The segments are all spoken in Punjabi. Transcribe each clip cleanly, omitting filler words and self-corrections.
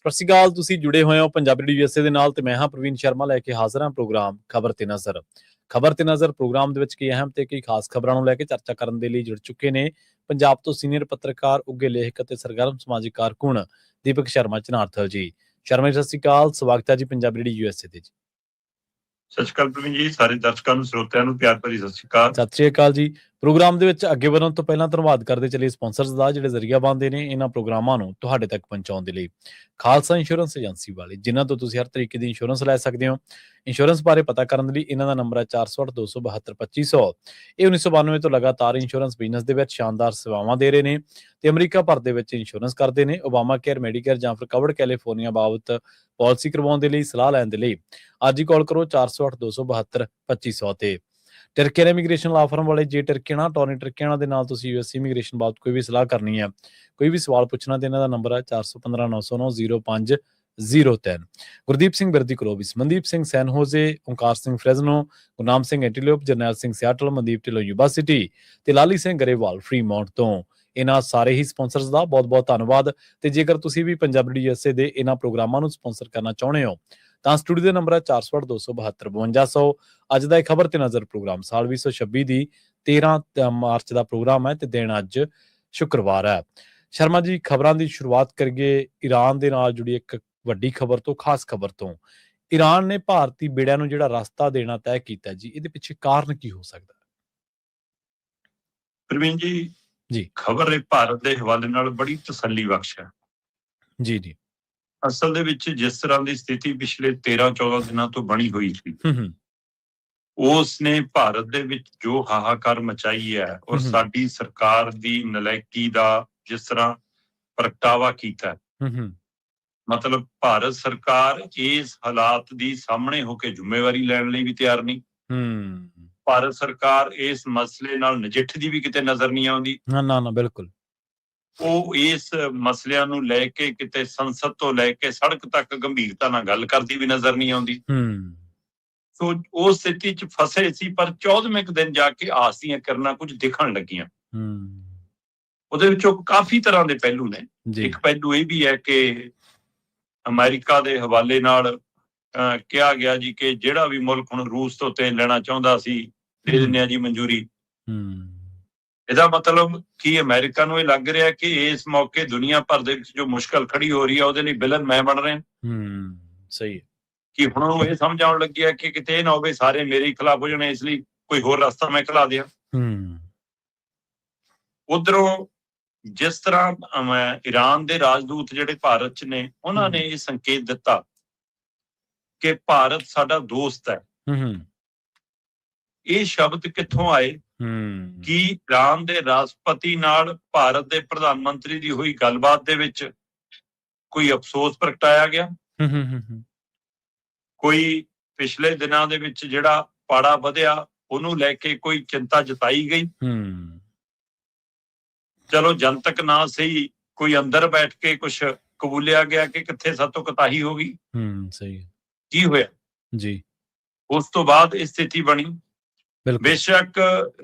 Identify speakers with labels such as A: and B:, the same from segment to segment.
A: ਸਤਿ ਸ਼੍ਰੀ ਅਕਾਲ। ਤੁਸੀਂ ਜੁੜੇ ਹੋਏ ਹੋ ਪੰਜਾਬੀ ਰੇਡੀਓ USA ਦੇ ਨਾਲ ਤੇ ਮੈਂ ਹਾਂ ਪ੍ਰਵੀਨ ਸ਼ਰਮਾ ਲੈ ਕੇ ਹਾਜ਼ਰ ਹਾਂ ਪ੍ਰੋਗਰਾਮ ਖਬਰ ਤੇ ਨਜ਼ਰ। ਖਬਰ ਤੇ ਨਜ਼ਰ ਪ੍ਰੋਗਰਾਮ ਦੇ ਵਿੱਚ ਕਈ ਅਹਿਮ ਤੇ ਕਈ ਖਾਸ ਖਬਰਾਂ ਨੂੰ ਲੈ ਕੇ ਚਰਚਾ ਕਰਨ ਦੇ ਲਈ ਜੁੜ ਚੁੱਕੇ ਨੇ ਪੰਜਾਬ ਤੋਂ ਸੀਨੀਅਰ ਪੱਤਰਕਾਰ, ਉੱਘੇ ਲੇਖਕ ਅਤੇ ਸਰਗਰਮ ਸਮਾਜਿਕ ਕਾਰਕੁਨ ਦੀਪਕ ਸ਼ਰਮਾ ਚਨਾਰਥਲ ਜੀ। ਸ਼ਰਮਾ ਜੀ, ਸਤਿ ਸ਼੍ਰੀ ਅਕਾਲ। ਸਵਾਗਤ ਹੈ ਜੀ ਪੰਜਾਬੀ ਰੇਡੀਓ USA ਤੇ ਜੀ।
B: ਸਤਿ ਸ਼੍ਰੀ ਅਕਾਲ ਪ੍ਰਵੀਨ ਜੀ, ਸਾਰੇ ਦਰਸ਼ਕਾਂ ਨੂੰ, ਸਰੋਤਿਆਂ ਨੂੰ ਪਿਆਰ ਭਰੀ ਸਤਿ ਸ਼੍ਰੀ ਅਕਾਲ।
A: ਸਤਿ ਸ਼੍ਰੀ ਅਕਾਲ ਜੀ। ਪ੍ਰੋਗਰਾਮ ਦੇ ਵਿੱਚ ਅੱਗੇ ਵਧਣ ਤੋਂ ਪਹਿਲਾਂ ਧੰਨਵਾਦ ਕਰਦੇ ਚੱਲੇ ਸਪਾਂਸਰਸ ਦਾ, ਜਿਹੜੇ ਜ਼ਰੀਆ ਬਣਦੇ ਨੇ ਇਹਨਾਂ ਪ੍ਰੋਗਰਾਮਾਂ ਨੂੰ ਤੁਹਾਡੇ ਤੱਕ ਪਹੁੰਚਾਉਣ ਦੇ ਲਈ। ਖਾਲਸਾ ਇੰਸ਼ੋਰੈਂਸ ਏਜੰਸੀ ਵਾਲੇ, ਜਿਨ੍ਹਾਂ ਤੋਂ ਤੁਸੀਂ ਹਰ ਤਰੀਕੇ ਦੀ ਇੰਸ਼ੋਰੈਂਸ ਲੈ ਸਕਦੇ ਹੋ। ਇੰਸ਼ੋਰੈਂਸ ਬਾਰੇ ਪਤਾ ਕਰਨ ਲਈ ਇਹਨਾਂ ਦਾ ਨੰਬਰ ਹੈ 408-272-2500। ਇਹ 1992 ਤੋਂ ਲਗਾਤਾਰ ਇੰਸ਼ੋਰੈਂਸ ਬਿਜ਼ਨਸ ਦੇ ਵਿੱਚ ਸ਼ਾਨਦਾਰ ਸੇਵਾਵਾਂ ਦੇ ਰਹੇ ਨੇ ਤੇ ਅਮਰੀਕਾ ਭਰ ਦੇ ਵਿੱਚ ਇੰਸ਼ੋਰੈਂਸ ਕਰਦੇ ਨੇ। ਓਬਾਮਾ ਕੇਅਰ, ਮੈਡੀਕੇਅਰ ਜਾਂ ਫਿਰ ਕਵਰਡ ਕੈਲੀਫੋਰਨੀਆ ਬਾਬਤ ਪਾਲਿਸੀ ਕਰਵਾਉਣ ਦੇ ਲਈ, ਸਲਾਹ ਲੈਣ ਦੇ ਲਈ ਅੱਜ ਹੀ ਕਾਲ ਕਰੋ 408-272-2500 ਤੇ। ਟਰਕੀਅਨ ਇਮੀਗ੍ਰੇਸ਼ਨ ਲਾ ਫਰਮ ਵਾਲੇ, ਜੇ ਟਰਕੀਅਨ ਟੋਨੀ ਟਰਕੀਅਨ ਦੇ ਨਾਲ ਤੁਸੀਂ US ਇਮੀਗ੍ਰੇਸ਼ਨ ਬਾਬਤ ਕੋਈ ਵੀ ਸਲਾਹ ਕਰਨੀ ਹੈ, ਕੋਈ ਵੀ ਸਵਾਲ ਪੁੱਛਣਾ ਤੇ ਇਹਨਾਂ ਦਾ ਨੰਬਰ ਹੈ 4159090503। Gurdeep Singh Birdi Clovis, Mandeep Singh San Jose, Onkar Singh Fresno, Gurnam Singh Antelope, Jarnail Singh Seattle, Mandeep Dhillon Yuba City ਤੇ ਲਾਲੀ ਸਿੰਘ ਗਰੇਵਾਲ ਫਰੀਮਾਉਂਟ ਤੋਂ। ਇਹਨਾਂ ਸਾਰੇ ਹੀ ਸਪਾਂਸਰਸ ਦਾ ਬਹੁਤ-ਬਹੁਤ ਧੰਨਵਾਦ। ਤੇ ਜੇਕਰ ਤੁਸੀਂ ਵੀ ਪੰਜਾਬੀ ਰੇਡੀਓ USA ਦੇ ਇਹਨਾਂ ਪ੍ਰੋਗਰਾਮਾਂ ਨੂੰ ਸਪਾਂਸਰ ਕਰਨਾ ਚਾਹੁੰਦੇ ਹੋ ਤਾਂ ਸਟੂਡੀਓ ਦਾ ਨੰਬਰ ਹੈ 408-272-5200। ਅੱਜ ਦਾ ਇਹ ਖਬਰ ਤੇ ਨਜ਼ਰ ਪ੍ਰੋਗਰਾਮ ਸਾਲ 2026 ਦੀ 13 ਮਾਰਚ ਦਾ ਪ੍ਰੋਗਰਾਮ ਹੈ ਤੇ ਦਿਨ ਅੱਜ ਸ਼ੁੱਕਰਵਾਰ ਹੈ। ਸ਼ਰਮਾ ਜੀ, ਖਬਰਾਂ ਦੀ ਸ਼ੁਰੂਆਤ ਕਰੀਏ ਈਰਾਨ ਦੇ ਨਾਲ ਜੁੜੀ ਇੱਕ ਵੱਡੀ ਖਬਰ ਤੋਂ, ਖਾਸ ਖਬਰ ਤੋਂ। ਈਰਾਨ ਨੇ ਭਾਰਤੀ ਬੇੜਿਆਂ ਨੂੰ ਜਿਹੜਾ ਰਸਤਾ ਦੇਣਾ ਤੈਅ ਕੀਤਾ ਜੀ, ਇਹਦੇ ਪਿੱਛੇ ਕਾਰਨ ਕੀ ਹੋ ਸਕਦਾ?
B: ਪ੍ਰਵੀਨ ਜੀ, ਖਬਰ ਭਾਰਤ ਦੇ ਹਵਾਲੇ ਨਾਲ ਬੜੀ ਤਸੱਲੀ ਬਖਸ਼ ਹੈ। ਜੀ। ਅਸਲ ਦੇ ਵਿੱਚ ਜਿਸ ਤਰ੍ਹਾਂ ਦੀ ਸਥਿਤੀ ਪਿਛਲੇ 13-14 ਦਿਨਾਂ ਤੋਂ ਬਣੀ ਹੋਈ ਸੀ, ਉਸ ਨੇ ਭਾਰਤ ਦੇ ਵਿੱਚ ਜੋ ਹਾਹਾਕਾਰ ਮਚਾਈ ਹੈ ਔਰ ਸਾਡੀ ਸਰਕਾਰ ਦੀ ਨਲਾਇਕੀ ਦਾ ਜਿਸ ਤਰ੍ਹਾਂ ਪ੍ਰਗਟਾਵਾ ਕੀਤਾ, ਮਤਲਬ ਭਾਰਤ ਸਰਕਾਰ ਇਸ ਹਾਲਾਤ ਦੀ ਸਾਹਮਣੇ ਹੋ ਕੇ ਜ਼ਿੰਮੇਵਾਰੀ ਲੈਣ ਲਈ ਵੀ ਤਿਆਰ ਨਹੀਂ। ਭਾਰਤ ਸਰਕਾਰ ਇਸ ਮਸਲੇ ਨਾਲ ਨਜਿੱਠਦੀ ਵੀ ਕਿਤੇ ਨਜ਼ਰ ਨਹੀਂ ਆਉਂਦੀ।
A: ਨਾ, ਬਿਲਕੁਲ।
B: ਉਹ ਇਸ ਮਸਲਿਆਂ ਨੂੰ ਲੈ ਕੇ ਕਿਤੇ ਸੰਸਦ ਤੋਂ ਲੈ ਕੇ ਸੜਕ ਤੱਕ ਗੰਭੀਰਤਾ ਨਾਲ ਗੱਲ ਕਰਦੀ ਵੀ ਨਜ਼ਰ ਨਹੀਂ ਆਉਂਦੀ। ਸੋ ਉਸ ਸਥਿਤੀ 'ਚ ਫਸੇ ਸੀ, ਪਰ 14ਵੇਂ ਦਿਨ ਜਾ ਕੇ ਆਸ ਦੀਆਂ ਕਿਰਨਾਂ ਕੁਝ ਦਿਖਣ ਲੱਗੀਆਂ। ਉਹਦੇ ਵਿੱਚੋਂ ਕਾਫੀ ਤਰ੍ਹਾਂ ਦੇ ਪਹਿਲੂ ਨੇ। ਇੱਕ ਪਹਿਲੂ ਇਹ ਵੀ ਹੈ ਕਿ ਅਮਰੀਕਾ ਦੇ ਹਵਾਲੇ ਨਾਲ ਕਿਹਾ ਗਿਆ ਜੀ ਕਿ ਜਿਹੜਾ ਵੀ ਮੁਲਕ ਹੁਣ ਰੂਸ ਤੋਂ ਤੇਲ ਲੈਣਾ ਚਾਹੁੰਦਾ ਸੀ, ਦੇ ਦਿੰਦੇ ਆ ਜੀ ਮਨਜ਼ੂਰੀ। ਇਹਦਾ ਮਤਲਬ ਕਿ ਅਮਰੀਕਾ ਨੂੰ ਇਹ ਲੱਗ ਰਿਹਾ ਕਿ ਇਸ ਮੌਕੇ ਦੁਨੀਆ ਭਰ ਦੇ ਵਿੱਚ ਜੋ ਮੁਸ਼ਕਲ ਖੜੀ ਹੋ ਰਹੀ ਹੈ ਉਹਦੇ ਲਈ ਵਿਲਨ ਮੈਂ ਬਣ ਰਿਹਾ।
A: ਸਹੀ ਹੈ
B: ਕਿ ਹੁਣ ਉਹ ਇਹ ਸਮਝ ਆਉਣ ਲੱਗੀ ਹੈ ਕਿ ਕਿਤੇ ਇਹ ਨਾ ਹੋਵੇ ਸਾਰੇ ਮੇਰੇ ਖਿਲਾਫ ਹੋ ਜਾਣੇ, ਇਸ ਲਈ ਕੋਈ ਹੋਰ ਰਸਤਾ ਮੈਂ ਖਿਲਾ ਦਿਆਂ। ਉਧਰੋਂ ਜਿਸ ਤਰ੍ਹਾਂ ਈਰਾਨ ਦੇ ਰਾਜਦੂਤ ਜਿਹੜੇ ਭਾਰਤ 'ਚ ਨੇ, ਉਹਨਾਂ ਨੇ ਇਹ ਸੰਕੇਤ ਦਿੱਤਾ ਕਿ ਭਾਰਤ ਸਾਡਾ ਦੋਸਤ ਹੈ। ਇਹ ਸ਼ਬਦ ਕਿੱਥੋਂ ਆਏ? ਕਿ ਈਰਾਨ ਦੇ ਰਾਸ਼ਟਰਪਤੀ ਨਾਲ ਭਾਰਤ ਦੇ ਪ੍ਰਧਾਨ ਮੰਤਰੀ ਦੀ ਹੋਈ ਗੱਲਬਾਤ ਦੇ ਵਿੱਚ ਕੋਈ ਅਫਸੋਸ ਪ੍ਰਗਟਾਇਆ ਗਿਆ, ਕੋਈ ਪਿਛਲੇ ਦਿਨਾਂ ਦੇ ਵਿੱਚ ਜਿਹੜਾ ਪਾੜਾ ਵਧਿਆ ਉਹਨੂੰ ਲੈ ਕੇ ਕੋਈ ਚਿੰਤਾ ਜਤਾਈ ਗਈ। ਚਲੋ ਜਨਤਕ ਨਾ ਸਹੀ, ਕੋਈ ਅੰਦਰ ਬੈਠ ਕੇ ਕੁਛ ਕਬੂਲਿਆ ਗਿਆ ਕਿ ਕਿੱਥੇ ਸਾਤੋਂ ਕੁਤਾਹੀ ਹੋ ਗਈ।
A: ਸਹੀ।
B: ਕੀ ਹੋਇਆ
A: ਜੀ?
B: ਉਸ ਤੋਂ ਬਾਅਦ ਇਹ ਸਥਿਤੀ ਬਣੀ। ਬੇਸ਼ੱਕ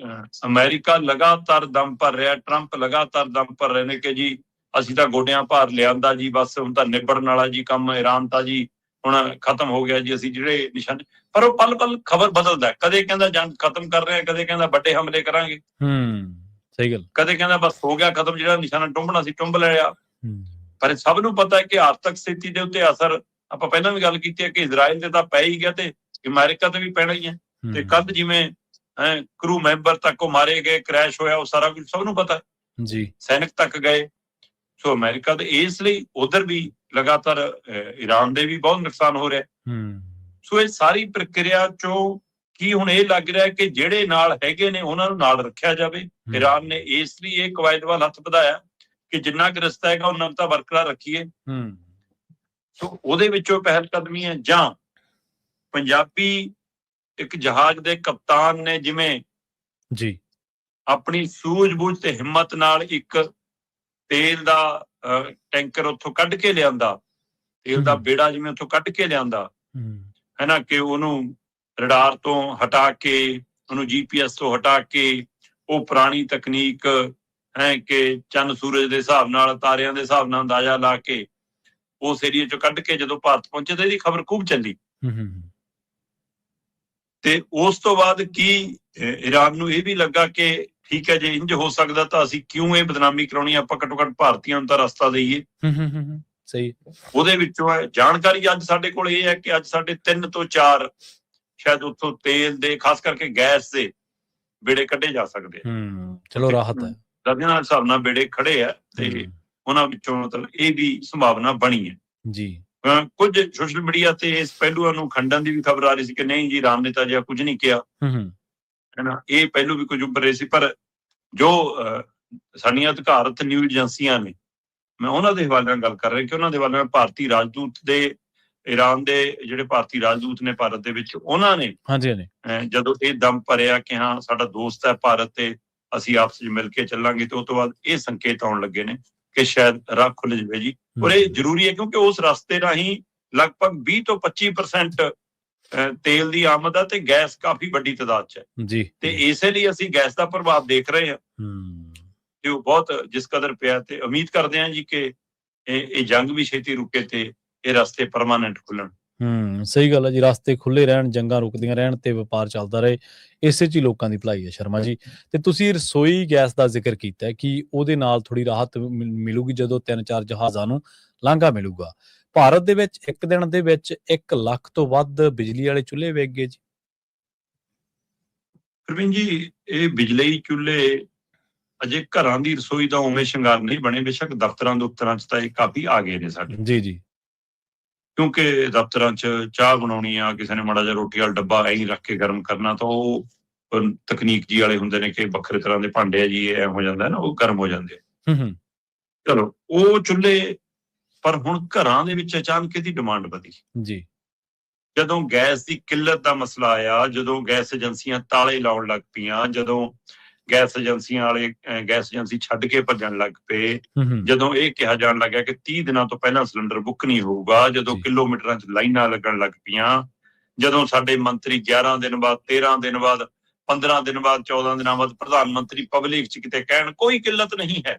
B: ਅਮਰੀਕਾ ਲਗਾਤਾਰ ਦਮ ਭਰ ਰਿਹਾ, ਟਰੰਪ ਲਗਾਤਾਰ ਦਮ ਭਰ ਰਹੇ ਨੇ ਕਿ ਜੀ ਅਸੀਂ ਤਾਂ ਗੋਡਿਆਂ ਭਾਰ ਲਿਆਂਦਾ ਜੀ, ਬਸ ਹੁਣ ਤਾਂ ਨਿਬੜਨ ਵਾਲਾ ਜੀ ਕੰਮ, ਈਰਾਨ ਤਾਂ ਜੀ ਹੁਣ ਖਤਮ ਹੋ ਗਿਆ ਜੀ, ਅਸੀਂ ਜਿਹੜੇ ਨਿਸ਼ਾਨੇ। ਪਰ ਉਹ ਪਲ ਪਲ ਖਬਰ ਬਦਲਦਾ, ਕਦੇ ਕਹਿੰਦਾ ਜੰਗ ਖਤਮ ਕਰ ਰਹੇ, ਕਦੇ ਕਹਿੰਦਾ ਵੱਡੇ ਹਮਲੇ ਕਰਾਂਗੇ।
A: ਸਹੀ ਗੱਲ।
B: ਕਦੇ ਕਹਿੰਦਾ ਬਸ ਹੋ ਗਿਆ ਖਤਮ, ਜਿਹੜਾ ਨਿਸ਼ਾਨਾ ਟੁੰਬਣਾ ਸੀ ਟੁੰਬ ਲਿਆ। ਪਰ ਸਭ ਨੂੰ ਪਤਾ ਹੈ ਕਿ ਆਰਥਿਕ ਸਥਿਤੀ ਦੇ ਉੱਤੇ ਅਸਰ, ਆਪਾਂ ਪਹਿਲਾਂ ਵੀ ਗੱਲ ਕੀਤੀ ਹੈ ਕਿ ਇਜ਼ਰਾਈਲ ਤੇ ਤਾਂ ਪੈ ਹੀ ਗਿਆ ਤੇ ਅਮਰੀਕਾ ਤੇ ਵੀ ਪੈਣਾ ਹੀ ਹੈ। ਤੇ ਕੱਲ ਜਿਵੇਂ ਕਰੂ ਮੈਂਬਰ ਤੱਕ ਉਹ ਮਾਰੇ ਗਏ, ਕ੍ਰੈਸ਼ ਹੋਇਆ, ਉਹ ਸਾਰਾ ਕੁਝ ਸਭ ਨੂੰ ਪਤਾ
A: ਜੀ।
B: ਸੈਨਿਕ ਤੱਕ ਗਏ। ਸੋ ਅਮਰੀਕਾ ਦੇ ਇਸ ਲਈ ਉਧਰ ਵੀ ਲਗਾਤਾਰ ਈਰਾਨ ਦੇ ਵੀ ਬਹੁਤ ਨੁਕਸਾਨ ਹੋ ਰਿਹਾ। ਸੋ ਇਹ ਸਾਰੀ ਪ੍ਰਕਿਰਿਆ ਚੋਂ ਕੀ ਹੁਣ ਇਹ ਲੱਗ ਰਿਹਾ ਕਿ ਜਿਹੜੇ ਨਾਲ ਹੈਗੇ ਨੇ ਉਹਨਾਂ ਨੂੰ ਨਾਲ ਰੱਖਿਆ ਜਾਵੇ। ਈਰਾਨ ਨੇ ਇਸ ਲਈ ਇਹ ਕਵਾਇਦ ਵੱਲ ਹੱਥ ਵਧਾਇਆ ਕਿ ਜਿੰਨਾ ਕੁ ਰਸਤਾ ਹੈਗਾ ਉਹਨਾਂ ਨੂੰ ਤਾਂ ਬਰਕਰਾਰ ਰੱਖੀਏ। ਸੋ ਉਹਦੇ ਵਿੱਚੋਂ ਪਹਿਲ ਕਦਮੀ ਹੈ। ਜਾਂ ਪੰਜਾਬੀ ਇੱਕ ਜਹਾਜ਼ ਦੇ ਕਪਤਾਨ ਨੇ ਜਿਵੇਂ ਜੀ ਆਪਣੀ ਸੂਝ-ਬੂਝ ਤੇ ਹਿੰਮਤ ਨਾਲ ਇੱਕ ਤੇਲ ਦਾ ਟੈਂਕਰ ਉੱਥੋਂ ਕੱਢ ਕੇ ਲਿਆਂਦਾ, ਤੇਲ ਦਾ ਬੇੜਾ ਜਿਵੇਂ ਉੱਥੋਂ ਕੱਢ ਕੇ ਲਿਆਂਦਾ ਹੈ ਨਾ, ਕਿ ਉਹਨੂੰ ਰਡਾਰ ਤੋਂ ਹਟਾ ਕੇ, ਉਹਨੂੰ GPS ਤੋਂ ਹਟਾ ਕੇ, ਉਹ ਪੁਰਾਣੀ ਤਕਨੀਕ ਹੈ ਕਿ ਚੰਨ ਸੂਰਜ ਦੇ ਹਿਸਾਬ ਨਾਲ, ਤਾਰਿਆਂ ਦੇ ਹਿਸਾਬ ਨਾਲ ਅੰਦਾਜ਼ਾ ਲਾ ਕੇ ਉਸ ਏਰੀਏ ਚੋਂ ਕੱਢ ਕੇ ਜਦੋਂ ਭਾਰਤ ਪਹੁੰਚੇ ਤਾਂ ਇਹਦੀ ਖਬਰ ਖੂਬ ਚੱਲੀ। ਤੇ ਉਸ ਤੋਂ ਬਾਅਦ ਕੀ ਈਰਾਨ ਨੂੰ ਇਹ ਵੀ ਲੱਗਾ ਕਿ ਠੀਕ ਹੈ, ਜੇ ਇੰਜ ਹੋ ਸਕਦਾ ਤਾਂ ਅਸੀਂ ਕਿਉਂ ਇਹ ਬਦਨਾਮੀ ਕਰਾਉਣੀ, ਆਪਾਂ ਘੱਟੋ ਘੱਟ ਭਾਰਤੀਆਂ ਨੂੰ ਤਾਂ ਰਸਤਾ ਦੇਈਏ।
A: ਸਹੀ।
B: ਉਹਦੇ ਵਿੱਚੋਂ ਜਾਣਕਾਰੀ ਅੱਜ ਸਾਡੇ ਕੋਲ ਇਹ ਹੈ ਕਿ ਅੱਜ ਸਾਡੇ 3 ਤੋਂ 4 ਸ਼ਾਇਦ ਉੱਥੋਂ ਤੇਲ ਦੇ, ਖਾਸ ਕਰਕੇ ਗੈਸ ਦੇ ਬੇੜੇ ਕੱਢੇ ਜਾ ਸਕਦੇ ਆ।
A: ਚਲੋ ਰਾਹਤ ਹੈ,
B: ਦਰਜਨਾਂ ਦੇ ਹਿਸਾਬ ਨਾਲ ਬੇੜੇ ਖੜੇ ਆ ਤੇ ਉਹਨਾਂ ਵਿੱਚੋਂ ਮਤਲਬ ਇਹ ਵੀ ਸੰਭਾਵਨਾ ਬਣੀ ਹੈ
A: ਜੀ।
B: ਕੁਝ ਸੋਸ਼ਲ ਮੀਡੀਆ ਤੇ ਇਸ ਪਹਿਲੂਆਂ ਨੂੰ ਖੰਡਨ ਦੀ ਵੀ ਖਬਰ ਆ ਰਹੀ ਸੀ ਕਿ ਨਹੀਂ ਜੀ, ਈਰਾਨ ਨੇ ਤਾਂ ਅਜਿਹਾ ਕੁਝ ਨਹੀਂ ਕਿਹਾ, ਹੈ ਨਾ। ਇਹ ਪਹਿਲੂ ਵੀ ਕੁਝ ਉੱਭਰ ਰਹੇ ਸੀ, ਪਰ ਜੋ ਸਾਡੀਆਂ ਅਧਿਕਾਰਤ ਨਿਊਜ਼ ਏਜੰਸੀਆਂ ਨੇ, ਮੈਂ ਉਹਨਾਂ ਦੇ ਹਵਾਲੇ ਨਾਲ ਗੱਲ ਕਰ ਰਿਹਾ ਕਿ ਉਹਨਾਂ ਦੇ ਹਵਾਲੇ ਨਾਲ ਭਾਰਤੀ ਰਾਜਦੂਤ ਦੇ, ਈਰਾਨ ਦੇ ਜਿਹੜੇ ਭਾਰਤੀ ਰਾਜਦੂਤ ਨੇ ਭਾਰਤ ਦੇ ਵਿੱਚ, ਉਹਨਾਂ ਨੇ ਜਦੋਂ ਇਹ ਦਮ ਭਰਿਆ ਕਿ ਹਾਂ ਸਾਡਾ ਦੋਸਤ ਹੈ ਭਾਰਤ ਤੇ ਅਸੀਂ ਆਪਸ ਵਿੱਚ ਮਿਲ ਕੇ ਚੱਲਾਂਗੇ, ਤੇ ਉਸ ਤੋਂ ਬਾਅਦ ਇਹ ਸੰਕੇਤ ਆਉਣ ਲੱਗੇ ਨੇ ਕਿ ਸ਼ਾਇਦ ਰਾਹ ਖੁੱਲ ਜਾਵੇ ਜੀ। ਔਰ ਇਹ ਜ਼ਰੂਰੀ ਹੈ ਕਿਉਂਕਿ ਉਸ ਰਸਤੇ ਰਾਹੀਂ ਲਗਭਗ 20 ਤੋਂ 25% ਤੇਲ ਦੀ ਆਮਦ ਆ ਤੇ ਗੈਸ ਕਾਫੀ ਵੱਡੀ ਤਾਦਾਦ 'ਚ ਹੈ ਜੀ। ਤੇ ਇਸੇ ਲਈ ਅਸੀਂ ਗੈਸ ਦਾ ਪ੍ਰਭਾਵ ਦੇਖ ਰਹੇ ਹਾਂ ਤੇ ਉਹ ਬਹੁਤ ਜਿਸ ਕਦਰ ਪਿਆ, ਤੇ ਉਮੀਦ ਕਰਦੇ ਹਾਂ ਜੀ ਕਿ ਇਹ ਜੰਗ ਵੀ ਛੇਤੀ ਰੁਕੇ ਤੇ ਇਹ ਰਸਤੇ ਪਰਮਾਨੈਂਟ ਖੁੱਲਣ।
A: ਸਹੀ ਗੱਲ ਹੈ ਜੀ, ਰਸਤੇ ਖੁੱਲੇ ਰਹਿਣ, ਜੰਗਾਂ ਰੁਕਦੀਆਂ ਰਹਿਣ ਤੇ ਵਪਾਰ ਚੱਲਦਾ ਰਹੇ, ਇਸੇ 'ਚ ਹੀ ਲੋਕਾਂ ਦੀ ਭਲਾਈ ਹੈ। ਸ਼ਰਮਾ ਜੀ, ਤੇ ਤੁਸੀਂ ਰਸੋਈ ਗੈਸ ਦਾ ਜ਼ਿਕਰ ਕੀਤਾ ਕਿ ਉਹਦੇ ਨਾਲ ਥੋੜੀ ਰਾਹਤ ਮਿਲੂਗੀ ਜਦੋਂ 3-4 ਜਹਾਜ਼ਾਂ ਨੂੰ ਲਾਂਘਾ ਮਿਲੂਗਾ। ਭਾਰਤ ਦੇ ਵਿੱਚ ਇੱਕ ਦਿਨ ਦੇ ਵਿੱਚ 1 ਲੱਖ ਤੋਂ ਵੱਧ ਬਿਜਲੀ ਵਾਲੇ ਚੁੱਲ੍ਹੇ ਵਿਕ ਗਏ ਜੀ।
B: ਪ੍ਰਵੀਨ ਜੀ, ਇਹ ਬਿਜਲੀ ਚੁੱਲ੍ਹੇ ਅਜੇ ਘਰਾਂ ਦੀ ਰਸੋਈ ਦਾ ਉਵੇਂ ਸ਼ਿੰਗਾਰ ਨਹੀਂ ਬਣੇ, ਬੇਸ਼ੱਕ ਦਫ਼ਤਰਾਂ ਦੁਫਤਰਾਂ 'ਚ ਤਾਂ ਇਹ ਕਾਫੀ ਆ ਗਏ ਨੇ ਸਾਡੇ। ਜੀ ਜੀ। ਕਿਉਂਕਿ ਦਫ਼ਤਰਾਂ 'ਚ ਚਾਹ ਬਣਾਉਣੀ ਆ, ਕਿਸੇ ਨੇ ਮਾੜਾ ਜਿਹਾ ਰੋਟੀ ਵਾਲਾ ਡੱਬਾ ਐਂ ਰੱਖ ਕੇ ਗਰਮ ਕਰਨਾ, ਤਾਂ ਉਹ ਤਕਨੀਕ ਜੀ ਵਾਲੇ ਹੁੰਦੇ ਨੇ ਕਿ ਵੱਖਰੇ ਤਰ੍ਹਾਂ ਦੇ ਭਾਂਡੇ ਆ ਜੀ, ਇਹ ਹੋ ਜਾਂਦਾ ਨਾ, ਉਹ ਗਰਮ ਹੋ ਜਾਂਦੇ ਆ। ਚਲੋ ਉਹ ਚੁੱਲ੍ਹੇ, ਪਰ ਹੁਣ ਘਰਾਂ ਦੇ ਵਿੱਚ ਅਚਾਨਕ ਇਹਦੀ ਡਿਮਾਂਡ ਵਧੀ ਜੀ। ਜਦੋਂ ਗੈਸ ਦੀ ਕਿੱਲਤ ਦਾ ਮਸਲਾ ਆਇਆ, ਜਦੋਂ ਗੈਸ ਏਜੰਸੀਆਂ ਤਾਲੇ ਲਾਉਣ ਲੱਗ ਪਈਆਂ, ਜਦੋਂ ਗੈਸ ਏਜੰਸੀਆਂ ਵਾਲੇ ਗੈਸ ਏਜੰਸੀ ਛੱਡ ਕੇ ਭੱਜਣ ਲੱਗ ਪਏ, ਜਦੋਂ ਇਹ ਕਿਹਾ ਜਾਣ ਲੱਗਿਆ ਕਿ 30 ਦਿਨਾਂ ਤੋਂ ਪਹਿਲਾਂ ਸਿਲੰਡਰ ਬੁੱਕ ਨਹੀਂ ਹੋਊਗਾ, ਜਦੋਂ ਕਿਲੋਮੀਟਰਾਂ 'ਚ ਲਾਈਨਾਂ ਲੱਗਣ ਲੱਗ ਪਈਆਂ, ਜਦੋਂ ਸਾਡੇ ਮੰਤਰੀ 11 ਦਿਨ ਬਾਅਦ, 13 ਦਿਨ ਬਾਅਦ, 15 ਦਿਨ ਬਾਅਦ, 14 ਦਿਨਾਂ ਬਾਅਦ ਪ੍ਰਧਾਨ ਮੰਤਰੀ ਪਬਲਿਕ 'ਚ ਕਿਤੇ ਕਹਿਣ ਕੋਈ ਕਿੱਲਤ ਨਹੀਂ ਹੈ,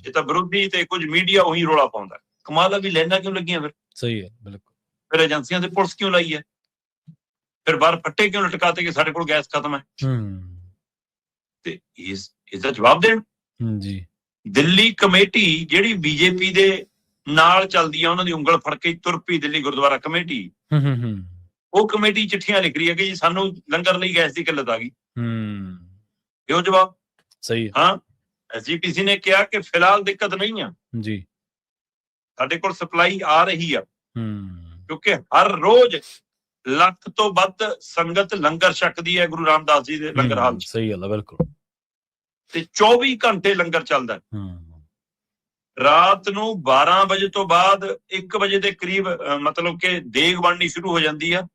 B: ਇਹ ਤਾਂ ਵਿਰੋਧੀ ਤੇ ਕੁਝ ਮੀਡੀਆ ਉਹੀ ਰੌਲਾ ਪਾਉਂਦਾ। ਕਮਾਲ ਆ ਵੀ ਲੈਣਾ ਕਿਉਂ ਲੱਗੀਆਂ ਫਿਰ? ਸਹੀ ਹੈ, ਬਿਲਕੁਲ। ਫਿਰ ਏਜੰਸੀਆਂ ਤੇ ਪੁਲਿਸ ਕਿਉਂ ਲਾਈ ਹੈ? ਫਿਰ ਬਾਹਰ ਫੱਟੇ ਕਿਉਂ ਲਟਕਾਤੇ ਕਿ ਸਾਡੇ ਕੋਲ ਗੈਸ ਖਤਮ ਹੈ? ਤੇ ਇਸਦਾ ਜਵਾਬ ਦੇਣ ਜੀ। ਦਿੱਲੀ ਕਮੇਟੀ ਜਿਹੜੀ ਬੀਜੇਪੀ ਦੇ ਨਾਲ ਚੱਲਦੀ ਆ, ਉਹਨਾਂ ਦੀ ਉਂਗਲ ਫੜ ਕੇ ਤੁਰ ਪਈ ਦਿੱਲੀ ਗੁਰਦੁਆਰਾ ਕਮੇਟੀ, ਉਹ ਕਮੇਟੀ ਚਿੱਠੀਆਂ ਲਿਖ ਰਹੀ ਹੈ ਕਿ ਜੀ ਸਾਨੂੰ ਲੰਗਰ ਲਈ ਗੈਸ ਦੀ ਕਿੱਲਤ ਆ ਗਈ। ਇਹੋ ਜਵਾਬ ਸਹੀ। ਹਾਂ, ਐਸਜੀਪੀਸੀ ਨੇ ਕਿਹਾ ਕਿ ਫਿਲਹਾਲ ਦਿੱਕਤ ਨਹੀਂ ਆ ਜੀ, ਸਾਡੇ ਕੋਲ ਸਪਲਾਈ ਆ ਰਹੀ ਆ, ਕਿਉਂਕਿ ਹਰ ਰੋਜ਼ ਲੱਖ ਤੋਂ ਵੱਧ ਸੰਗਤ ਲੰਗਰ ਛਕਦੀ ਹੈ ਗੁਰੂ ਰਾਮਦਾਸ ਜੀ ਦੇ ਲੰਗਰ ਹਾਲ 'ਚ। ਸਹੀ ਗੱਲ ਹੈ, ਬਿਲਕੁਲ। ਤੇ 24 ਘੰਟੇ ਲੰਗਰ ਚੱਲਦਾ। ਰਾਤ ਨੂੰ 12 ਵਜੇ ਤੋਂ ਬਾਅਦ 1 ਵਜੇ ਦੇ ਕਰੀਬ ਮਤਲਬ ਕਿ ਦੇਗ ਬਣਨੀ ਸ਼ੁਰੂ ਹੋ ਜਾਂਦੀ ਆ,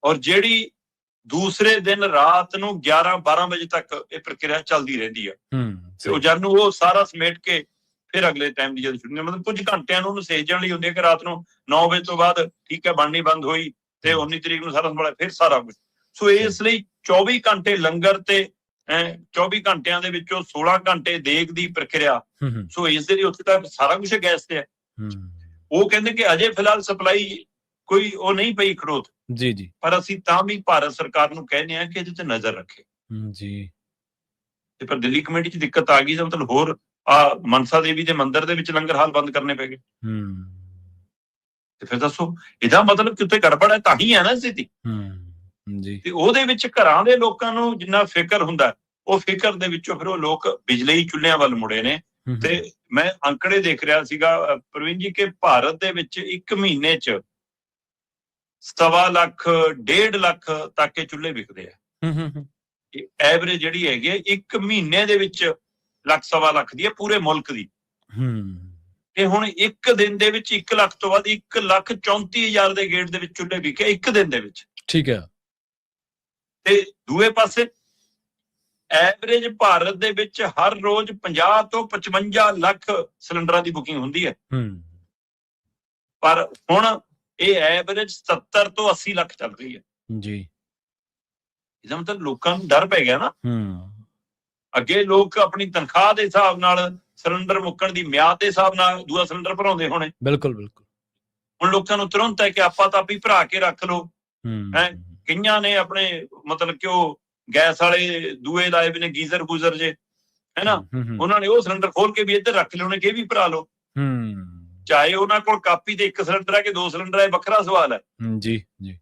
B: ਔਰ ਜਿਹੜੀ ਦੂਸਰੇ ਦਿਨ ਰਾਤ ਨੂੰ 11-12 ਵਜੇ ਤੱਕ ਇਹ ਪ੍ਰਕਿਰਿਆ ਚੱਲਦੀ ਰਹਿੰਦੀ ਆ। ਤੇ ਉਹ ਜਦ ਨੂੰ ਉਹ ਸਾਰਾ ਸਮੇਟ ਕੇ ਫਿਰ ਅਗਲੇ ਟਾਈਮ ਦੀ ਜਦੋਂ ਛੁੱਟੀ, ਮਤਲਬ ਕੁਝ ਘੰਟਿਆਂ ਨੂੰ ਉਹਨੂੰ ਸੇਜਣ ਲਈ ਹੁੰਦੀ ਹੈ ਕਿ ਰਾਤ ਨੂੰ 9 ਵਜੇ ਤੋਂ ਬਾਅਦ ਠੀਕ ਹੈ ਬਣਨੀ ਬੰਦ ਹੋਈ ਤੇ 19 ਤਰੀਕ ਨੂੰ ਸਾਰਾ ਸੰਭਾਲਿਆ ਫਿਰ ਸਾਰਾ ਕੁਝ। ਸੋ ਇਸ ਲਈ 24 ਘੰਟੇ ਲੰਗਰ ਤੇ 24 ਘੰਟਿਆਂ ਦੇ ਵਿੱਚੋਂ 16 ਘੰਟੇ ਦੇਗ ਦੀ ਪ੍ਰਕਿਰਿਆ। ਸੋ ਇਸ ਦੇ ਲਈ ਉੱਥੇ ਤਾਂ ਸਾਰਾ ਕੁਝ ਗੈਸ ਤੇ ਹੈ। ਉਹ ਕਹਿੰਦੇ ਕਿ ਅਜੇ ਫਿਲਹਾਲ ਸਪਲਾਈ ਕੋਈ ਉਹ ਨਹੀਂ ਪਈ ਖੜੋਤ ਜੀ ਜੀ, ਪਰ ਅਸੀਂ ਤਾਂ ਵੀ ਭਾਰਤ ਸਰਕਾਰ ਨੂੰ ਕਹਿੰਦੇ ਆ ਕਿ ਇਹਦੇ ਤੇ ਨਜ਼ਰ ਰੱਖੇ ਜੀ। ਤੇ ਪਰ ਦਿੱਲੀ ਕਮੇਟੀ 'ਚ ਦਿੱਕਤ ਆ ਗਈ ਤਾਂ ਮਤਲਬ ਹੋਰ ਆ ਮਨਸਾ ਦੇਵੀ ਦੇ ਮੰਦਿਰ ਦੇ ਵਿੱਚ ਲੰਗਰ ਹਾਲ ਬੰਦ ਕਰਨੇ ਪੈ ਗਏ। ਤੇ ਫਿਰ ਦੱਸੋ ਇਹਦਾ ਮਤਲਬ ਕਿ ਉੱਥੇ ਗੜਬੜ ਹੈ, ਤਾਂ ਹੀ ਹੈ ਨਾ ਸਥਿਤੀ ਜੀ। ਤੇ ਉਹਦੇ ਵਿੱਚ ਘਰਾਂ ਦੇ ਲੋਕਾਂ ਨੂੰ ਜਿੰਨਾ ਫਿਕਰ ਹੁੰਦਾ, ਉਹ ਫਿਕਰ ਦੇ ਵਿੱਚੋਂ ਫਿਰ ਉਹ ਲੋਕ ਬਿਜਲੀ ਚੁੱਲ੍ਹਿਆਂ ਵੱਲ ਮੁੜੇ ਨੇ। ਤੇ ਮੈਂ ਅੰਕੜੇ ਦੇਖ ਰਿਹਾ ਸੀਗਾ ਪ੍ਰਵੀਨ ਜੀ ਕਿ ਭਾਰਤ ਦੇ ਵਿੱਚ 1 ਮਹੀਨੇ 'ਚ 1.25 ਲੱਖ 1.5 ਲੱਖ ਤੱਕ ਇਹ ਚੁੱਲ੍ਹੇ ਵਿਕਦੇ ਆ। ਐਵਰੇਜ ਜਿਹੜੀ ਹੈਗੀ ਹੈ 1 ਮਹੀਨੇ ਦੇ ਵਿੱਚ 1.25 ਲੱਖ ਦੀ ਹੈ ਪੂਰੇ ਮੁਲਕ ਦੀ। ਤੇ ਹੁਣ 1 ਦਿਨ ਦੇ ਵਿੱਚ 1 ਲੱਖ ਤੋਂ ਵੱਧ 1,34,000 ਦੇ ਗੇਟ ਦੇ ਵਿੱਚ ਚੁੱਲ੍ਹੇ ਵਿਕੇ 1 ਦਿਨ ਦੇ ਵਿੱਚ। ਠੀਕ ਹੈ। ਤੇ ਦੂਏ ਪਾਸੇ ਐਵਰੇਜ ਭਾਰਤ ਦੇ ਵਿੱਚ ਹਰ ਰੋਜ਼ 50 ਤੋਂ 55 ਲੱਖ ਸਿਲੰਡਰਾਂ ਦੀ ਬੁਕਿੰਗ ਹੁੰਦੀ ਹੈ, ਪਰ ਹੁਣ ਇਹ ਐਵਰੇਜ 70 ਤੋਂ 80 ਲੱਖ ਚੱਲ ਰਹੀ ਹੈ ਜੀ। ਇਹਦਾ ਮਤਲਬ ਲੋਕਾਂ ਨੂੰ ਡਰ ਪੈ ਗਿਆ ਨਾ। ਅੱਗੇ ਲੋਕ ਆਪਣੀ ਤਨਖਾਹ ਦੇ ਹਿਸਾਬ ਨਾਲ ਸਿਲੰਡਰ ਮੁੱਕਣ ਦੀ ਮਿਆਦ ਦੇ ਹਿਸਾਬ ਨਾਲ ਦੂਆ ਸਿਲੰਡਰ ਭਰਾਉਂਦੇ ਹੋਣੇ।
A: ਬਿਲਕੁਲ ਬਿਲਕੁਲ।
B: ਹੁਣ ਲੋਕਾਂ ਨੂੰ ਤੁਰੰਤ ਹੈ ਕਿ ਆਪਾਂ ਤਾਂ ਵੀ ਭਰਾ ਕੇ ਰੱਖ ਲਓ।
A: ਹੈ
B: ਕਈਆਂ ਨੇ ਆਪਣੇ ਮਤਲਬ ਕਿ ਉਹ ਗੈਸ ਵਾਲੇ ਦੂਏ ਲਾਏ ਵੀ ਨੇ, ਗੀਜ਼ਰ ਗੂਜ਼ਰ ਜੇ, ਹੈਨਾ, ਉਹਨਾਂ ਨੇ ਉਹ ਸਿਲੰਡਰ ਖੋਲ ਕੇ ਵੀ ਇੱਧਰ ਰੱਖ ਲਿਓ, ਕਿ ਇਹ ਵੀ ਭਰਾ ਲਓ। ਚਾਹੇ ਉਹਨਾਂ ਕੋਲ ਕਾਪੀ ਤੇ 1 ਸਿਲੰਡਰ ਹੈ ਕਿ 2 ਸਿਲੰਡਰ ਹੈ, ਵੱਖਰਾ ਸਵਾਲ ਹੈ
A: ਜੀ ਜੀ।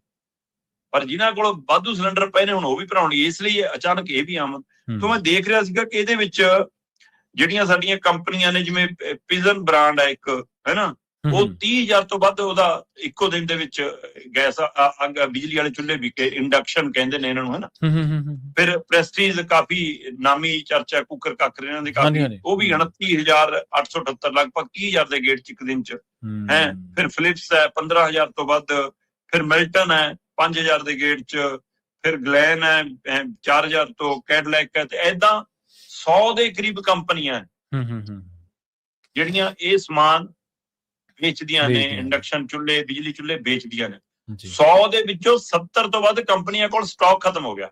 B: ਪਰ ਜਿਨ੍ਹਾਂ ਕੋਲ ਵਾਧੂ ਸਿਲੰਡਰ ਪਏ ਨੇ ਹੁਣ ਉਹ ਵੀ ਭਰਾਉਣੀ, ਇਸ ਲਈ ਅਚਾਨਕ ਇਹ ਵੀ ਆਮਦ। ਤੋਂ ਮੈਂ ਦੇਖ ਰਿਹਾ ਸੀਗਾ ਕਿ ਇਹਦੇ ਵਿੱਚ ਜਿਹੜੀਆਂ ਸਾਡੀਆਂ ਕੰਪਨੀਆਂ ਨੇ, ਜਿਵੇਂ ਪਿਜਨ ਬ੍ਰਾਂਡ ਹੈ ਇੱਕ, ਹੈਨਾ, ਉਹ 30,000 ਤੋਂ ਵੱਧ ਉਹਦਾ ਇੱਕੋ ਦਿਨ ਦੇ ਵਿੱਚ ਗੈਸ ਬਿਜਲੀ ਵਾਲੇ ਚੁੱਲ੍ਹੇ ਵਿਕੇ, ਇੰਡਕਸ਼ਨ ਕਹਿੰਦੇ ਨੇ ਇਹਨਾਂ ਨੂੰ, ਹੈਨਾ। ਫਿਰ ਪ੍ਰੈਸਟੀਜ ਕਾਫੀ ਨਾਮੀ ਚਰਚਾ, ਕੁੱਕਰ ਕਾਕਰ ਇਹਨਾਂ ਦੇ ਕਾਫੀ, ਉਹ ਵੀ 29,878 ਲਗਭਗ 30,000 ਦੇ ਗੇਟ ਚ ਇੱਕ ਦਿਨ ਚ ਹੈ। ਫਿਰ ਫਿਲਿਪਸ ਹੈ 15,000 ਤੋਂ ਵੱਧ, ਫਿਰ ਮਿਲਟਨ ਹੈ 5,000 ਦੇ ਗੇਟ ਚ, ਫਿਰ ਗਲੈਨ ਹੈ 4,000 ਤੋਂ, ਕੈਡਲੈਕ ਹੈ, ਤੇ ਏਦਾਂ 100 ਦੇ ਕਰੀਬ ਕੰਪਨੀਆਂ ਜਿਹੜੀਆਂ ਇਹ ਸਮਾਨ ਵੇਚਦੀਆਂ ਨੇ, ਇੰਡਕਸ਼ਨ ਚੁੱਲ੍ਹੇ, ਬਿਜਲੀ ਚੁੱਲ੍ਹੇ ਵੇਚਦੀਆਂ ਨੇ। 100 ਦੇ ਵਿੱਚੋਂ 70 ਤੋਂ ਵੱਧ ਕੰਪਨੀਆਂ ਕੋਲ ਸਟਾਕ ਖਤਮ ਹੋ ਗਿਆ,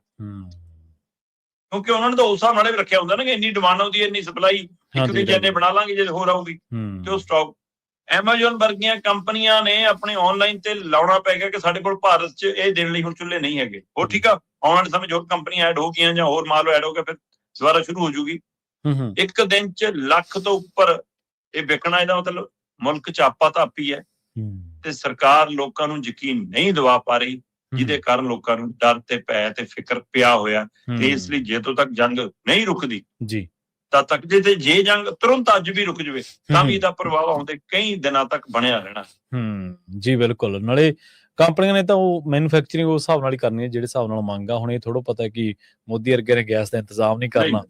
B: ਕਿਉਂਕਿ ਉਹਨਾਂ ਨੇ ਤਾਂ ਉਸ ਹਿਸਾਬ ਨਾਲ ਵੀ ਰੱਖਿਆ ਹੁੰਦਾ ਨਾ ਕਿ ਇੰਨੀ ਡਿਮਾਂਡ ਆਉਂਦੀ ਹੈ, ਇੰਨੀ ਸਪਲਾਈ ਇੱਕ ਦਿਨ ਜਿੰਨੇ ਬਣਾ ਲਾਂਗੇ ਜੇ ਹੋਰ ਆਊਗੀ, ਤੇ ਉਹ ਸਟਾਕ। ਐਮਾਜ਼ੋਨ ਵਰਗੀਆਂ ਕੰਪਨੀਆਂ ਨੇ ਆਪਣੇ ਆਨਲਾਈਨ ਤੇ ਲਾਉਣਾ ਪੈ ਗਿਆ ਕਿ ਸਾਡੇ ਕੋਲ ਭਾਰਤ 'ਚ ਇਹ ਦੇਣ ਲਈ ਹੁਣ ਚੁੱਲ੍ਹੇ ਨਹੀਂ ਹੈਗੇ। ਉਹ ਠੀਕ ਆ, ਆਉਣ ਵਾਲੇ ਸਮੇਂ 'ਚ ਹੋਰ ਕੰਪਨੀਆਂ ਐਡ ਹੋ ਗਈਆਂ ਜਾਂ ਹੋਰ ਮਾਲ ਐਡ ਹੋ ਗਿਆ, ਫਿਰ ਦੁਬਾਰਾ ਸ਼ੁਰੂ ਹੋ ਜੂਗੀ। ਇੱਕ ਦਿਨ 'ਚ ਲੱਖ ਤੋਂ ਉੱਪਰ ਇਹ ਵਿਕਣਾ, ਇਹਦਾ ਮਤਲਬ ਮੁਲਕ 'ਚ ਆਪਾ ਧਾਪੀ ਹੈ ਤੇ ਸਰਕਾਰ ਲੋਕਾਂ ਨੂੰ ਯਕੀਨ ਨਹੀਂ ਦਿਵਾ ਪਾ ਰਹੀ, ਜਿਹਦੇ ਕਾਰਨ ਲੋਕਾਂ ਨੂੰ ਡਰ ਤੇ ਭੈ ਤੇ ਫਿਕਰ ਪਿਆ ਹੋਇਆ। ਤੇ ਇਸ ਲਈ ਜਦੋਂ ਤੱਕ ਜੰਗ ਨਹੀਂ ਰੁਕਦੀ ਜੀ, ਤਦ ਤੱਕ ਜੇ ਜੰਗ ਤੁਰੰਤ ਅੱਜ ਵੀ ਰੁਕ ਜਾਵੇ ਤਾਂ ਵੀ ਇਹਦਾ ਪ੍ਰਭਾਵ ਆਉਂਦੇ ਕਈ ਦਿਨਾਂ ਤੱਕ ਬਣਿਆ ਰਹਿਣਾ।
A: ਜੀ ਬਿਲਕੁਲ। ਨਾਲੇ ਕੰਪਨੀਆਂ ਨੇ ਤਾਂ ਉਹ ਮੈਨੂਫੈਕਚਰਿੰਗ ਉਸ ਹਿਸਾਬ ਨਾਲ ਹੀ ਕਰਨੀ ਹੈ ਜਿਹੜੇ ਹਿਸਾਬ ਨਾਲ ਮੰਗ ਆ। ਹੁਣ ਇਹ ਥੋੜਾ ਪਤਾ ਕਿ ਮੋਦੀ ਵਰਗੇ ਨੇ ਗੈਸ ਦਾ ਇੰਤਜ਼ਾਮ ਨਹੀਂ ਕਰਨਾ।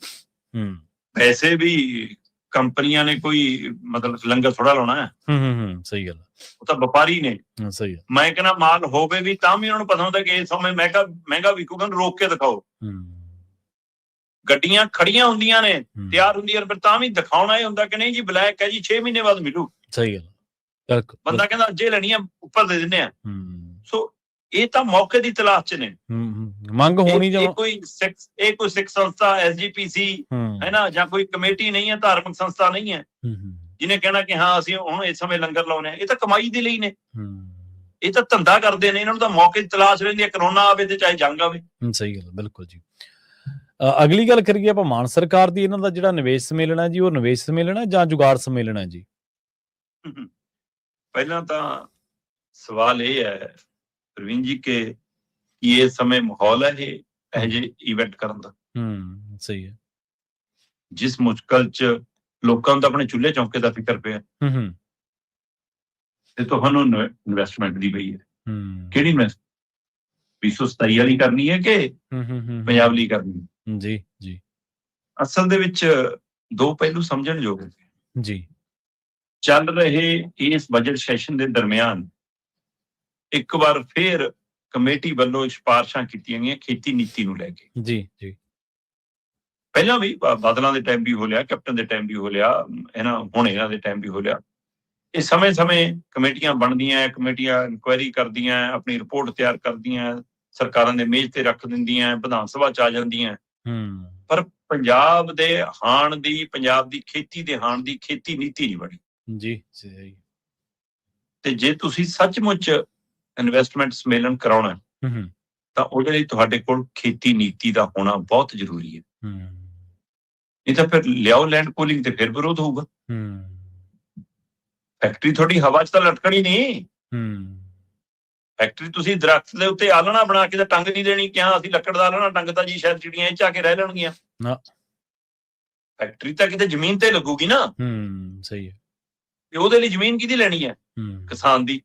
B: ਵੈਸੇ ਵੀ ਕੰਪਨੀਆਂ ਨੇ ਕੋਈ ਮਤਲਬ ਲੰਗਰ ਥੋੜਾ ਲਾਉਣਾ ਹੈ।
A: ਸਹੀ ਗੱਲ,
B: ਉਹ ਤਾਂ ਵਪਾਰੀ ਨੇ।
A: ਸਹੀ ਹੈ।
B: ਮੈਂ ਕਹਿੰਦਾ ਮਾਲ ਹੋਵੇ ਵੀ ਤਾਂ ਵੀ ਉਹਨਾਂ ਨੂੰ ਪਤਾ ਹੁੰਦਾ ਕਿ ਇਸ ਸਮੇਂ ਮਹਿੰਗਾ ਵਿਕੂਗਾ, ਰੋਕ ਕੇ ਦਿਖਾਓ। ਗੱਡੀਆਂ ਖੜੀਆਂ ਹੁੰਦੀਆਂ ਨੇ, ਤਿਆਰ ਹੁੰਦੀਆਂ, ਪਰ ਤਾਂ ਵੀ ਦਿਖਾਉਣਾ ਇਹ ਹੁੰਦਾ ਕਿ ਨਹੀਂ ਜੀ ਬਲੈਕ ਹੈ ਜੀ, 6 ਮਹੀਨੇ ਬਾਅਦ ਮਿਲੂ। ਸਹੀ ਗੱਲ। ਬੰਦਾ ਕਹਿੰਦਾ ਅੱਜੇ ਲੈਣੀ ਆ, ਉੱਪਰ ਦੇ ਦਿੰਦੇ ਆ। ਸੋ ਇਹ ਤਾਂ ਮੌਕੇ ਦੀ ਤਲਾਸ਼ 'ਚ ਨੇ,
A: ਮੰਗ ਹੋਣੀ।
B: ਇਹ ਕੋਈ ਸਿੱਖ ਸੰਸਥਾ SGPC ਹੈ ਨਾ, ਜਾਂ ਕੋਈ ਕਮੇਟੀ ਨਹੀਂ ਹੈ, ਧਾਰਮਿਕ ਸੰਸਥਾ ਨਹੀਂ ਹੈ ਜਿਹਨੇ ਕਹਿਣਾ ਕਿ ਹਾਂ ਅਸੀਂ ਹੁਣ ਇਸ ਸਮੇਂ ਲੰਗਰ ਲਾਉਣੇ ਆ। ਇਹ ਤਾਂ ਕਮਾਈ ਦੇ ਲਈ ਨੇ, ਇਹ ਤਾਂ ਧੰਦਾ ਕਰਦੇ ਨੇ, ਇਹਨਾਂ ਨੂੰ ਤਾਂ ਮੌਕੇ ਦੀ ਤਲਾਸ਼ ਰਹਿੰਦੀ ਹੈ, ਕਰੋਨਾ ਆਵੇ ਤੇ ਚਾਹੇ ਜੰਗ ਆਵੇ। ਸਹੀ ਗੱਲ, ਬਿਲਕੁਲ ਜੀ। ਅਗਲੀ ਗੱਲ ਕਰੀਏ ਆਪਾਂ ਮਾਨ ਸਰਕਾਰ ਦੀ, ਇਹਨਾਂ ਦਾ ਜਿਹੜਾ ਨਿਵੇਸ਼ ਸਮੇਲਨ ਹੈ ਜੀ, ਉਹ ਨਿਵੇਸ਼ ਸਮੇਲਨ ਹੈ ਜਾਂ ਜੁਗਾੜ ਸਮੇਲਨ ਹੈ ਜੀ? ਪਹਿਲਾਂ ਤਾਂ ਸਵਾਲ ਇਹ ਹੈ ਪ੍ਰਵੀਨ ਜੀ ਕਿ ਇਸ ਸਮੇਂ ਮਾਹੌਲ ਹੈ ਇਹ ਜਿਹੇ ਇਵੈਂਟ ਕਰਨ ਦਾ?
A: ਸਹੀ ਹੈ।
B: ਜਿਸ ਮੁਸ਼ਕਲ 'ਚ ਲੋਕਾਂ ਨੂੰ ਤਾਂ ਆਪਣੇ ਚੁੱਲ੍ਹੇ ਚੌਂਕੇ ਦਾ ਫਿਕਰ ਪਿਆ, ਤੇ ਤੁਹਾਨੂੰ ਇਨਵੈਸਟਮੈਂਟ ਦੀ ਪਈ ਹੈ। ਕਿਹੜੀ ਇਨਵੈਸਟਮੈਂਟ? 227 ਵਾਲੀ ਕਰਨੀ ਹੈ ਕਿ ਪੰਜਾਬ ਲਈ ਕਰਨੀ ਹੈ? ਜੀ ਜੀ। ਅਸਲ ਦੇ ਵਿੱਚ ਦੋ ਪਹਿਲੂ ਸਮਝਣਯੋਗ ਜੀ। ਚੱਲ ਰਹੇ ਇਸ ਬਜਟ ਸੈਸ਼ਨ ਦੇ ਦਰਮਿਆਨ ਇੱਕ ਵਾਰ ਫੇਰ ਕਮੇਟੀ ਵੱਲੋਂ ਸਿਫਾਰਸ਼ਾਂ ਕੀਤੀਆਂ ਗਈਆਂ ਖੇਤੀ ਨੀਤੀ ਨੂੰ ਲੈ ਕੇ। ਜੀ ਜੀ। ਪਹਿਲਾਂ ਵੀ ਬਾਦਲਾਂ ਦੇ ਟਾਈਮ ਵੀ ਹੋ ਲਿਆ, ਕੈਪਟਨ ਦੇ ਟਾਈਮ ਵੀ ਹੋ ਲਿਆ, ਹੁਣ ਇਹਨਾਂ ਦੇ ਟਾਈਮ ਵੀ ਹੋ ਲਿਆ। ਇਹ ਸਮੇਂ-ਸਮੇਂ ਕਮੇਟੀਆਂ ਬਣਦੀਆਂ, ਕਮੇਟੀਆਂ ਇਨਕੁਆਇਰੀ ਕਰਦੀਆਂ, ਆਪਣੀ ਰਿਪੋਰਟ ਤਿਆਰ ਕਰਦੀਆਂ, ਸਰਕਾਰਾਂ ਦੇ ਮੇਜ਼ ਤੇ ਰੱਖ ਦਿੰਦੀਆਂ, ਵਿਧਾਨ ਸਭਾ 'ਚ ਆ ਜਾਂਦੀਆਂ। ਪਰ ਪੰਜਾਬ ਦੇ ਹਾਣ ਦੀ, ਪੰਜਾਬ ਦੀ ਖੇਤੀ ਦੇ ਹਾਣ ਦੀ ਖੇਤੀ ਨੀਤੀ ਨਹੀਂ ਬਣੀ। ਜੀ ਸਹੀ। ਤੇ ਜੇ ਤੁਸੀਂ ਸੱਚਮੁੱਚ ਇਨਵੈਸਟਮੈਂਟ ਸੰਮੇਲਨ ਕਰਾਉਣਾ ਤਾਂ ਉਹਦੇ ਲਈ ਤੁਹਾਡੇ ਕੋਲ ਖੇਤੀ ਨੀਤੀ ਦਾ ਹੋਣਾ ਬਹੁਤ ਜ਼ਰੂਰੀ ਹੈ। ਨਹੀਂ ਤਾਂ ਫਿਰ ਲਿਆਓ ਲੈਂਡ ਪੂਲਿੰਗ ਤੇ ਫਿਰ ਵਿਰੋਧ ਹੋਊਗਾ। ਫੈਕਟਰੀ ਤੁਹਾਡੀ ਹਵਾ 'ਚ ਤਾਂ ਲਟਕਣੀ ਨਹੀਂ। ਫੈਕਟਰੀ ਤੁਸੀਂ ਦਰਖਤ ਦੇ ਉੱਤੇ ਆਲਣਾ ਬਣਾ ਕੇ ਤਾਂ ਟੰਗ ਨਹੀਂ ਦੇਣੀ ਕਿ ਹਾਂ ਅਸੀਂ ਲੱਕੜ ਦਾ ਆਲਣਾ ਟੰਗਤਾ ਜੀ, ਸ਼ਾਇਦ ਚਿੜੀਆਂ ਇਹ 'ਚ ਆ ਕੇ ਰਹਿ ਲੈਣਗੀਆਂ। ਫੈਕਟਰੀ ਤਾਂ ਕਿਤੇ ਜ਼ਮੀਨ ਤੇ ਲੱਗੂਗੀ ਨਾ। ਸਹੀ ਹੈ। ਤੇ ਉਹਦੇ ਲਈ ਜ਼ਮੀਨ ਕਿਹਦੀ ਲੈਣੀ ਹੈ? ਕਿਸਾਨ ਦੀ।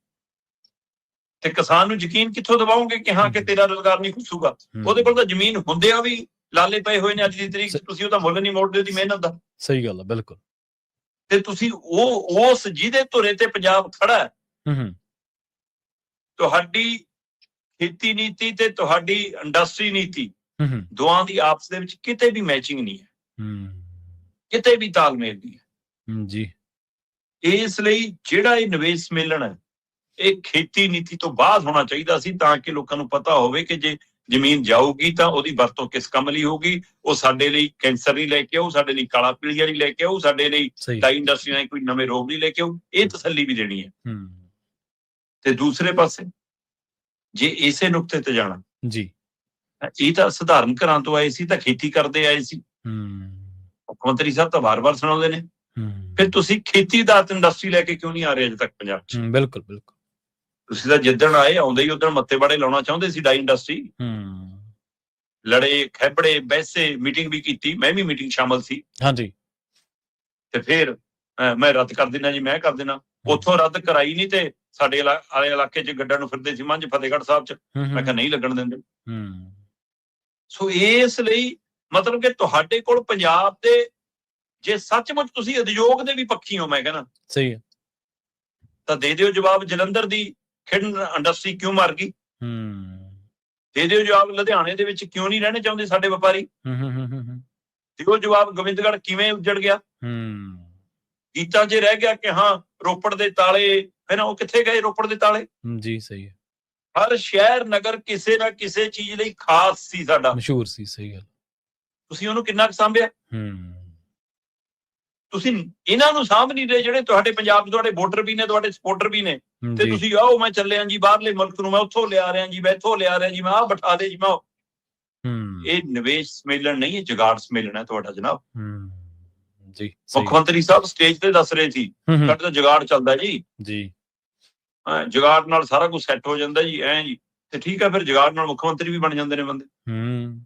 B: ਤੇ ਕਿਸਾਨ ਨੂੰ ਯਕੀਨ ਕਿੱਥੋਂ ਦਿਵਾਓਗੇ ਕਿ ਹਾਂ ਕਿ ਤੇਰਾ ਰੁਜ਼ਗਾਰ ਨਹੀਂ ਖੁੱਸੂਗਾ? ਉਹਦੇ ਕੋਲ ਤਾਂ ਜ਼ਮੀਨ ਹੁੰਦਿਆਂ ਵੀ ਲਾਲੇ ਪਏ ਹੋਏ ਨੇ ਅੱਜ ਦੀ ਤਰੀਕ 'ਚ, ਤੁਸੀਂ ਉਹਦਾ ਮੁੱਲ ਨਹੀਂ ਮੋੜਦੇ ਉਹਦੀ ਮਿਹਨਤ ਦਾ। ਸਹੀ ਗੱਲ ਹੈ, ਬਿਲਕੁਲ। ਤੇ ਤੁਸੀਂ ਉਸ ਜਿਹਦੇ ਧੁਰੇ ਤੇ ਪੰਜਾਬ ਖੜਾ ਹੈ, ਤੁਹਾਡੀ ਖੇਤੀ ਨੀਤੀ ਤੇ ਤੁਹਾਡੀ ਇੰਡਸਟਰੀ ਨੀਤੀ ਦੋਵਾਂ ਦੀ ਆਪਸ ਦੇ ਵਿੱਚ ਕਿਤੇ ਵੀ ਮੈਚਿੰਗ ਨਹੀਂ ਹੈ, ਕਿਤੇ ਵੀ ਤਾਲਮੇਲ ਨਹੀਂ ਹੈ ਜੀ। ਇਸ ਲਈ ਜਿਹੜਾ ਇਹ ਨਿਵੇਸ਼ ਸੰਮੇਲਨ ਹੈ ਇਹ ਖੇਤੀ ਨੀਤੀ ਤੋਂ ਬਾਅਦ ਹੋਣਾ ਚਾਹੀਦਾ ਸੀ, ਤਾਂ ਕਿ ਲੋਕਾਂ ਨੂੰ ਪਤਾ ਹੋਵੇ ਕਿ ਜੇ ਜ਼ਮੀਨ ਜਾਊਗੀ ਤਾਂ ਉਹਦੀ ਵਰਤੋਂ ਕਿਸ ਕੰਮ ਲਈ ਹੋਊਗੀ, ਉਹ ਸਾਡੇ ਲਈ ਕੈਂਸਰ ਨਹੀਂ ਲੈ ਕੇ ਆਊ, ਸਾਡੇ ਲਈ ਕਾਲਾ ਪੀਲੀਆ ਨਹੀਂ ਲੈ ਕੇ ਆਊ, ਸਾਡੇ ਲਈ ਡਾਈ ਇੰਡਸਟਰੀ ਨਾਲ ਕੋਈ ਨਵੇਂ ਰੋਗ ਨਹੀਂ ਲੈ ਕੇ ਆਊ। ਇਹ ਤਸੱਲੀ ਵੀ ਦੇਣੀ ਹੈ। ਤੇ ਦੂਸਰੇ ਪਾਸੇ ਜੇ ਇਸੇ ਨੁਕਤੇ ਤੇ ਜਾਣਾ
A: ਜੀ,
B: ਇਹ ਤਾਂ ਸਧਾਰਨ ਘਰਾਂ ਤੋਂ ਆਏ ਸੀ, ਤਾਂ ਖੇਤੀ ਕਰਦੇ ਆਏ ਸੀ। ਮੁੱਖ ਮੰਤਰੀ ਸਾਹਿਬ ਤਾਂ ਵਾਰ-ਵਾਰ ਸੁਣਾਉਂਦੇ ਨੇ। ਫਿਰ ਤੁਸੀਂ ਖੇਤੀ ਆਧਾਰਿਤ ਇੰਡਸਟਰੀ ਲੈ ਕੇ ਕਿਉਂ ਨਹੀਂ ਆ ਰਹੇ ਅਜੇ ਤੱਕ ਪੰਜਾਬ 'ਚ?
A: ਬਿਲਕੁਲ ਬਿਲਕੁਲ।
B: ਤੁਸੀਂ ਤਾਂ ਜਿੱਦਣ ਆਏ ਆਉਂਦੇ ਹੀ ਉਦੋਂ ਮੱਥੇ ਬਾੜੇ ਲਾਉਣਾ ਚਾਹੁੰਦੇ ਸੀ ਡਾਈ ਇੰਡਸਟਰੀ। ਲੜੇ, ਖੈਬੜੇ, ਬੈਸੇ, ਮੀਟਿੰਗ ਵੀ ਕੀਤੀ, ਮੈਂ ਵੀ ਮੀਟਿੰਗ ਸ਼ਾਮਲ ਸੀ।
A: ਹਾਂਜੀ।
B: ਤੇ ਫਿਰ ਮੈਂ ਰੱਦ ਕਰ ਦੇਣਾ ਜੀ, ਮੈਂ ਕਰ ਦੇਣਾ। ਉੱਥੋਂ ਰੱਦ ਕਰਾਈ ਨਹੀਂ ਤੇ ਸਾਡੇ ਆਲੇ ਇਲਾਕੇ 'ਚ ਗੱਡਾਂ ਨੂੰ ਫਿਰਦੇ ਸੀ ਮੰਝ ਫਤਿਹਗੜ੍ਹ ਸਾਹਿਬ 'ਚ। ਮੈਂ ਕਿਹਾ ਨਹੀਂ ਲੱਗਣ ਦਿੰਦੇ। ਸੋ ਇਸ ਲਈ ਮਤਲਬ ਕਿ ਤੁਹਾਡੇ ਕੋਲ ਪੰਜਾਬ ਦੇ, ਜੇ ਸੱਚਮੁੱਚ ਤੁਸੀਂ ਉਦਯੋਗ ਦੇ ਵੀ ਪੱਖੀ ਹੋ, ਮੈਂ ਕਹਿੰਦਾ
A: ਸਹੀ ਹੈ,
B: ਤਾਂ ਦੇ ਦਿਓ ਜਵਾਬ, ਜਲੰਧਰ ਦੀ ਖਿਡਨ ਇੰਡਸਟਰੀ ਕਿਉਂ ਮਰ ਗਈ? ਦੇ ਦਿਓ ਜਵਾਬ, ਲੁਧਿਆਣੇ ਦੇ ਵਿੱਚ ਕਿਉਂ ਨਹੀਂ ਰਹਿਣੇ ਚਾਹੁੰਦੇ ਸਾਡੇ ਵਪਾਰੀ? ਦਿਓ ਜਵਾਬ, ਗੋਬਿੰਦਗੜ੍ਹ ਕਿਵੇਂ ਉੱਜੜ ਗਿਆ? ਗੀਤਾਂ 'ਚ ਰਹਿ ਗਿਆ ਕਿ ਹਾਂ ਰੋਪੜ ਦੇ ਤਾਲੇ ਹੈ ਨਾ, ਉਹ ਕਿੱਥੇ ਗਏ ਰੋਪੜ ਦੇ ਤਾਲੇ?
A: ਜੀ ਸਹੀ ਹੈ।
B: ਹਰ ਸ਼ਹਿਰ ਨਗਰ ਕਿਸੇ ਨਾ ਕਿਸੇ ਚੀਜ਼ ਲਈ ਖਾਸ ਸੀ, ਸਾਡਾ
A: ਮਸ਼ਹੂਰ ਸੀ। ਸਹੀ ਗੱਲ।
B: ਤੁਸੀਂ ਉਹਨੂੰ ਕਿੰਨਾ ਕੁ ਸਾਂਭਿਆ? ਤੁਸੀਂ ਇਹਨਾਂ ਨੂੰ ਸਾਂਭ ਨਹੀਂ ਰਹੇ ਜਿਹੜੇ ਤੁਹਾਡੇ ਪੰਜਾਬ 'ਚ ਤੁਹਾਡੇ ਵੋਟਰ ਵੀ ਨੇ, ਤੁਹਾਡੇ ਸਪੋਰਟਰ ਵੀ ਨੇ। ਤੇ ਤੁਸੀਂ ਆਓ ਮੈਂ ਚੱਲਿਆ ਜੀ ਬਾਹਰਲੇ ਮੁਲਕ ਨੂੰ, ਮੈਂ ਉੱਥੋਂ ਲਿਆ ਰਿਹਾ ਜੀ, ਮੈਂ ਇੱਥੋਂ ਲਿਆ ਰਿਹਾ ਜੀ, ਮੈਂ ਆਹ ਬਿਠਾ ਦੇ ਜੀ, ਮੈਂ ਇਹ ਨਿਵੇਸ਼ ਸਮੇਲਨ ਨਹੀਂ, ਇਹ ਜੁਗਾੜ ਸਮੇਲਨ ਹੈ ਤੁਹਾਡਾ ਜਨਾਬ।
A: ਜੀ,
B: ਮੁੱਖ ਮੰਤਰੀ ਸਾਹਿਬ ਸਟੇਜ ਤੇ ਦੱਸ ਰਹੇ ਸੀ ਸਾਡਾ ਤਾਂ ਜੁਗਾੜ ਚੱਲਦਾ ਜੀ। ਜੁਗਾੜ ਨਾਲ ਸਾਰਾ ਕੁਝ ਸੈੱਟ ਹੋ ਜਾਂਦਾ ਜੀ, ਐਂ ਜੀ। ਤੇ ਠੀਕ ਹੈ, ਫਿਰ ਜੁਗਾੜ ਨਾਲ ਮੁੱਖ ਮੰਤਰੀ ਵੀ ਬਣ ਜਾਂਦੇ ਨੇ ਬੰਦੇ।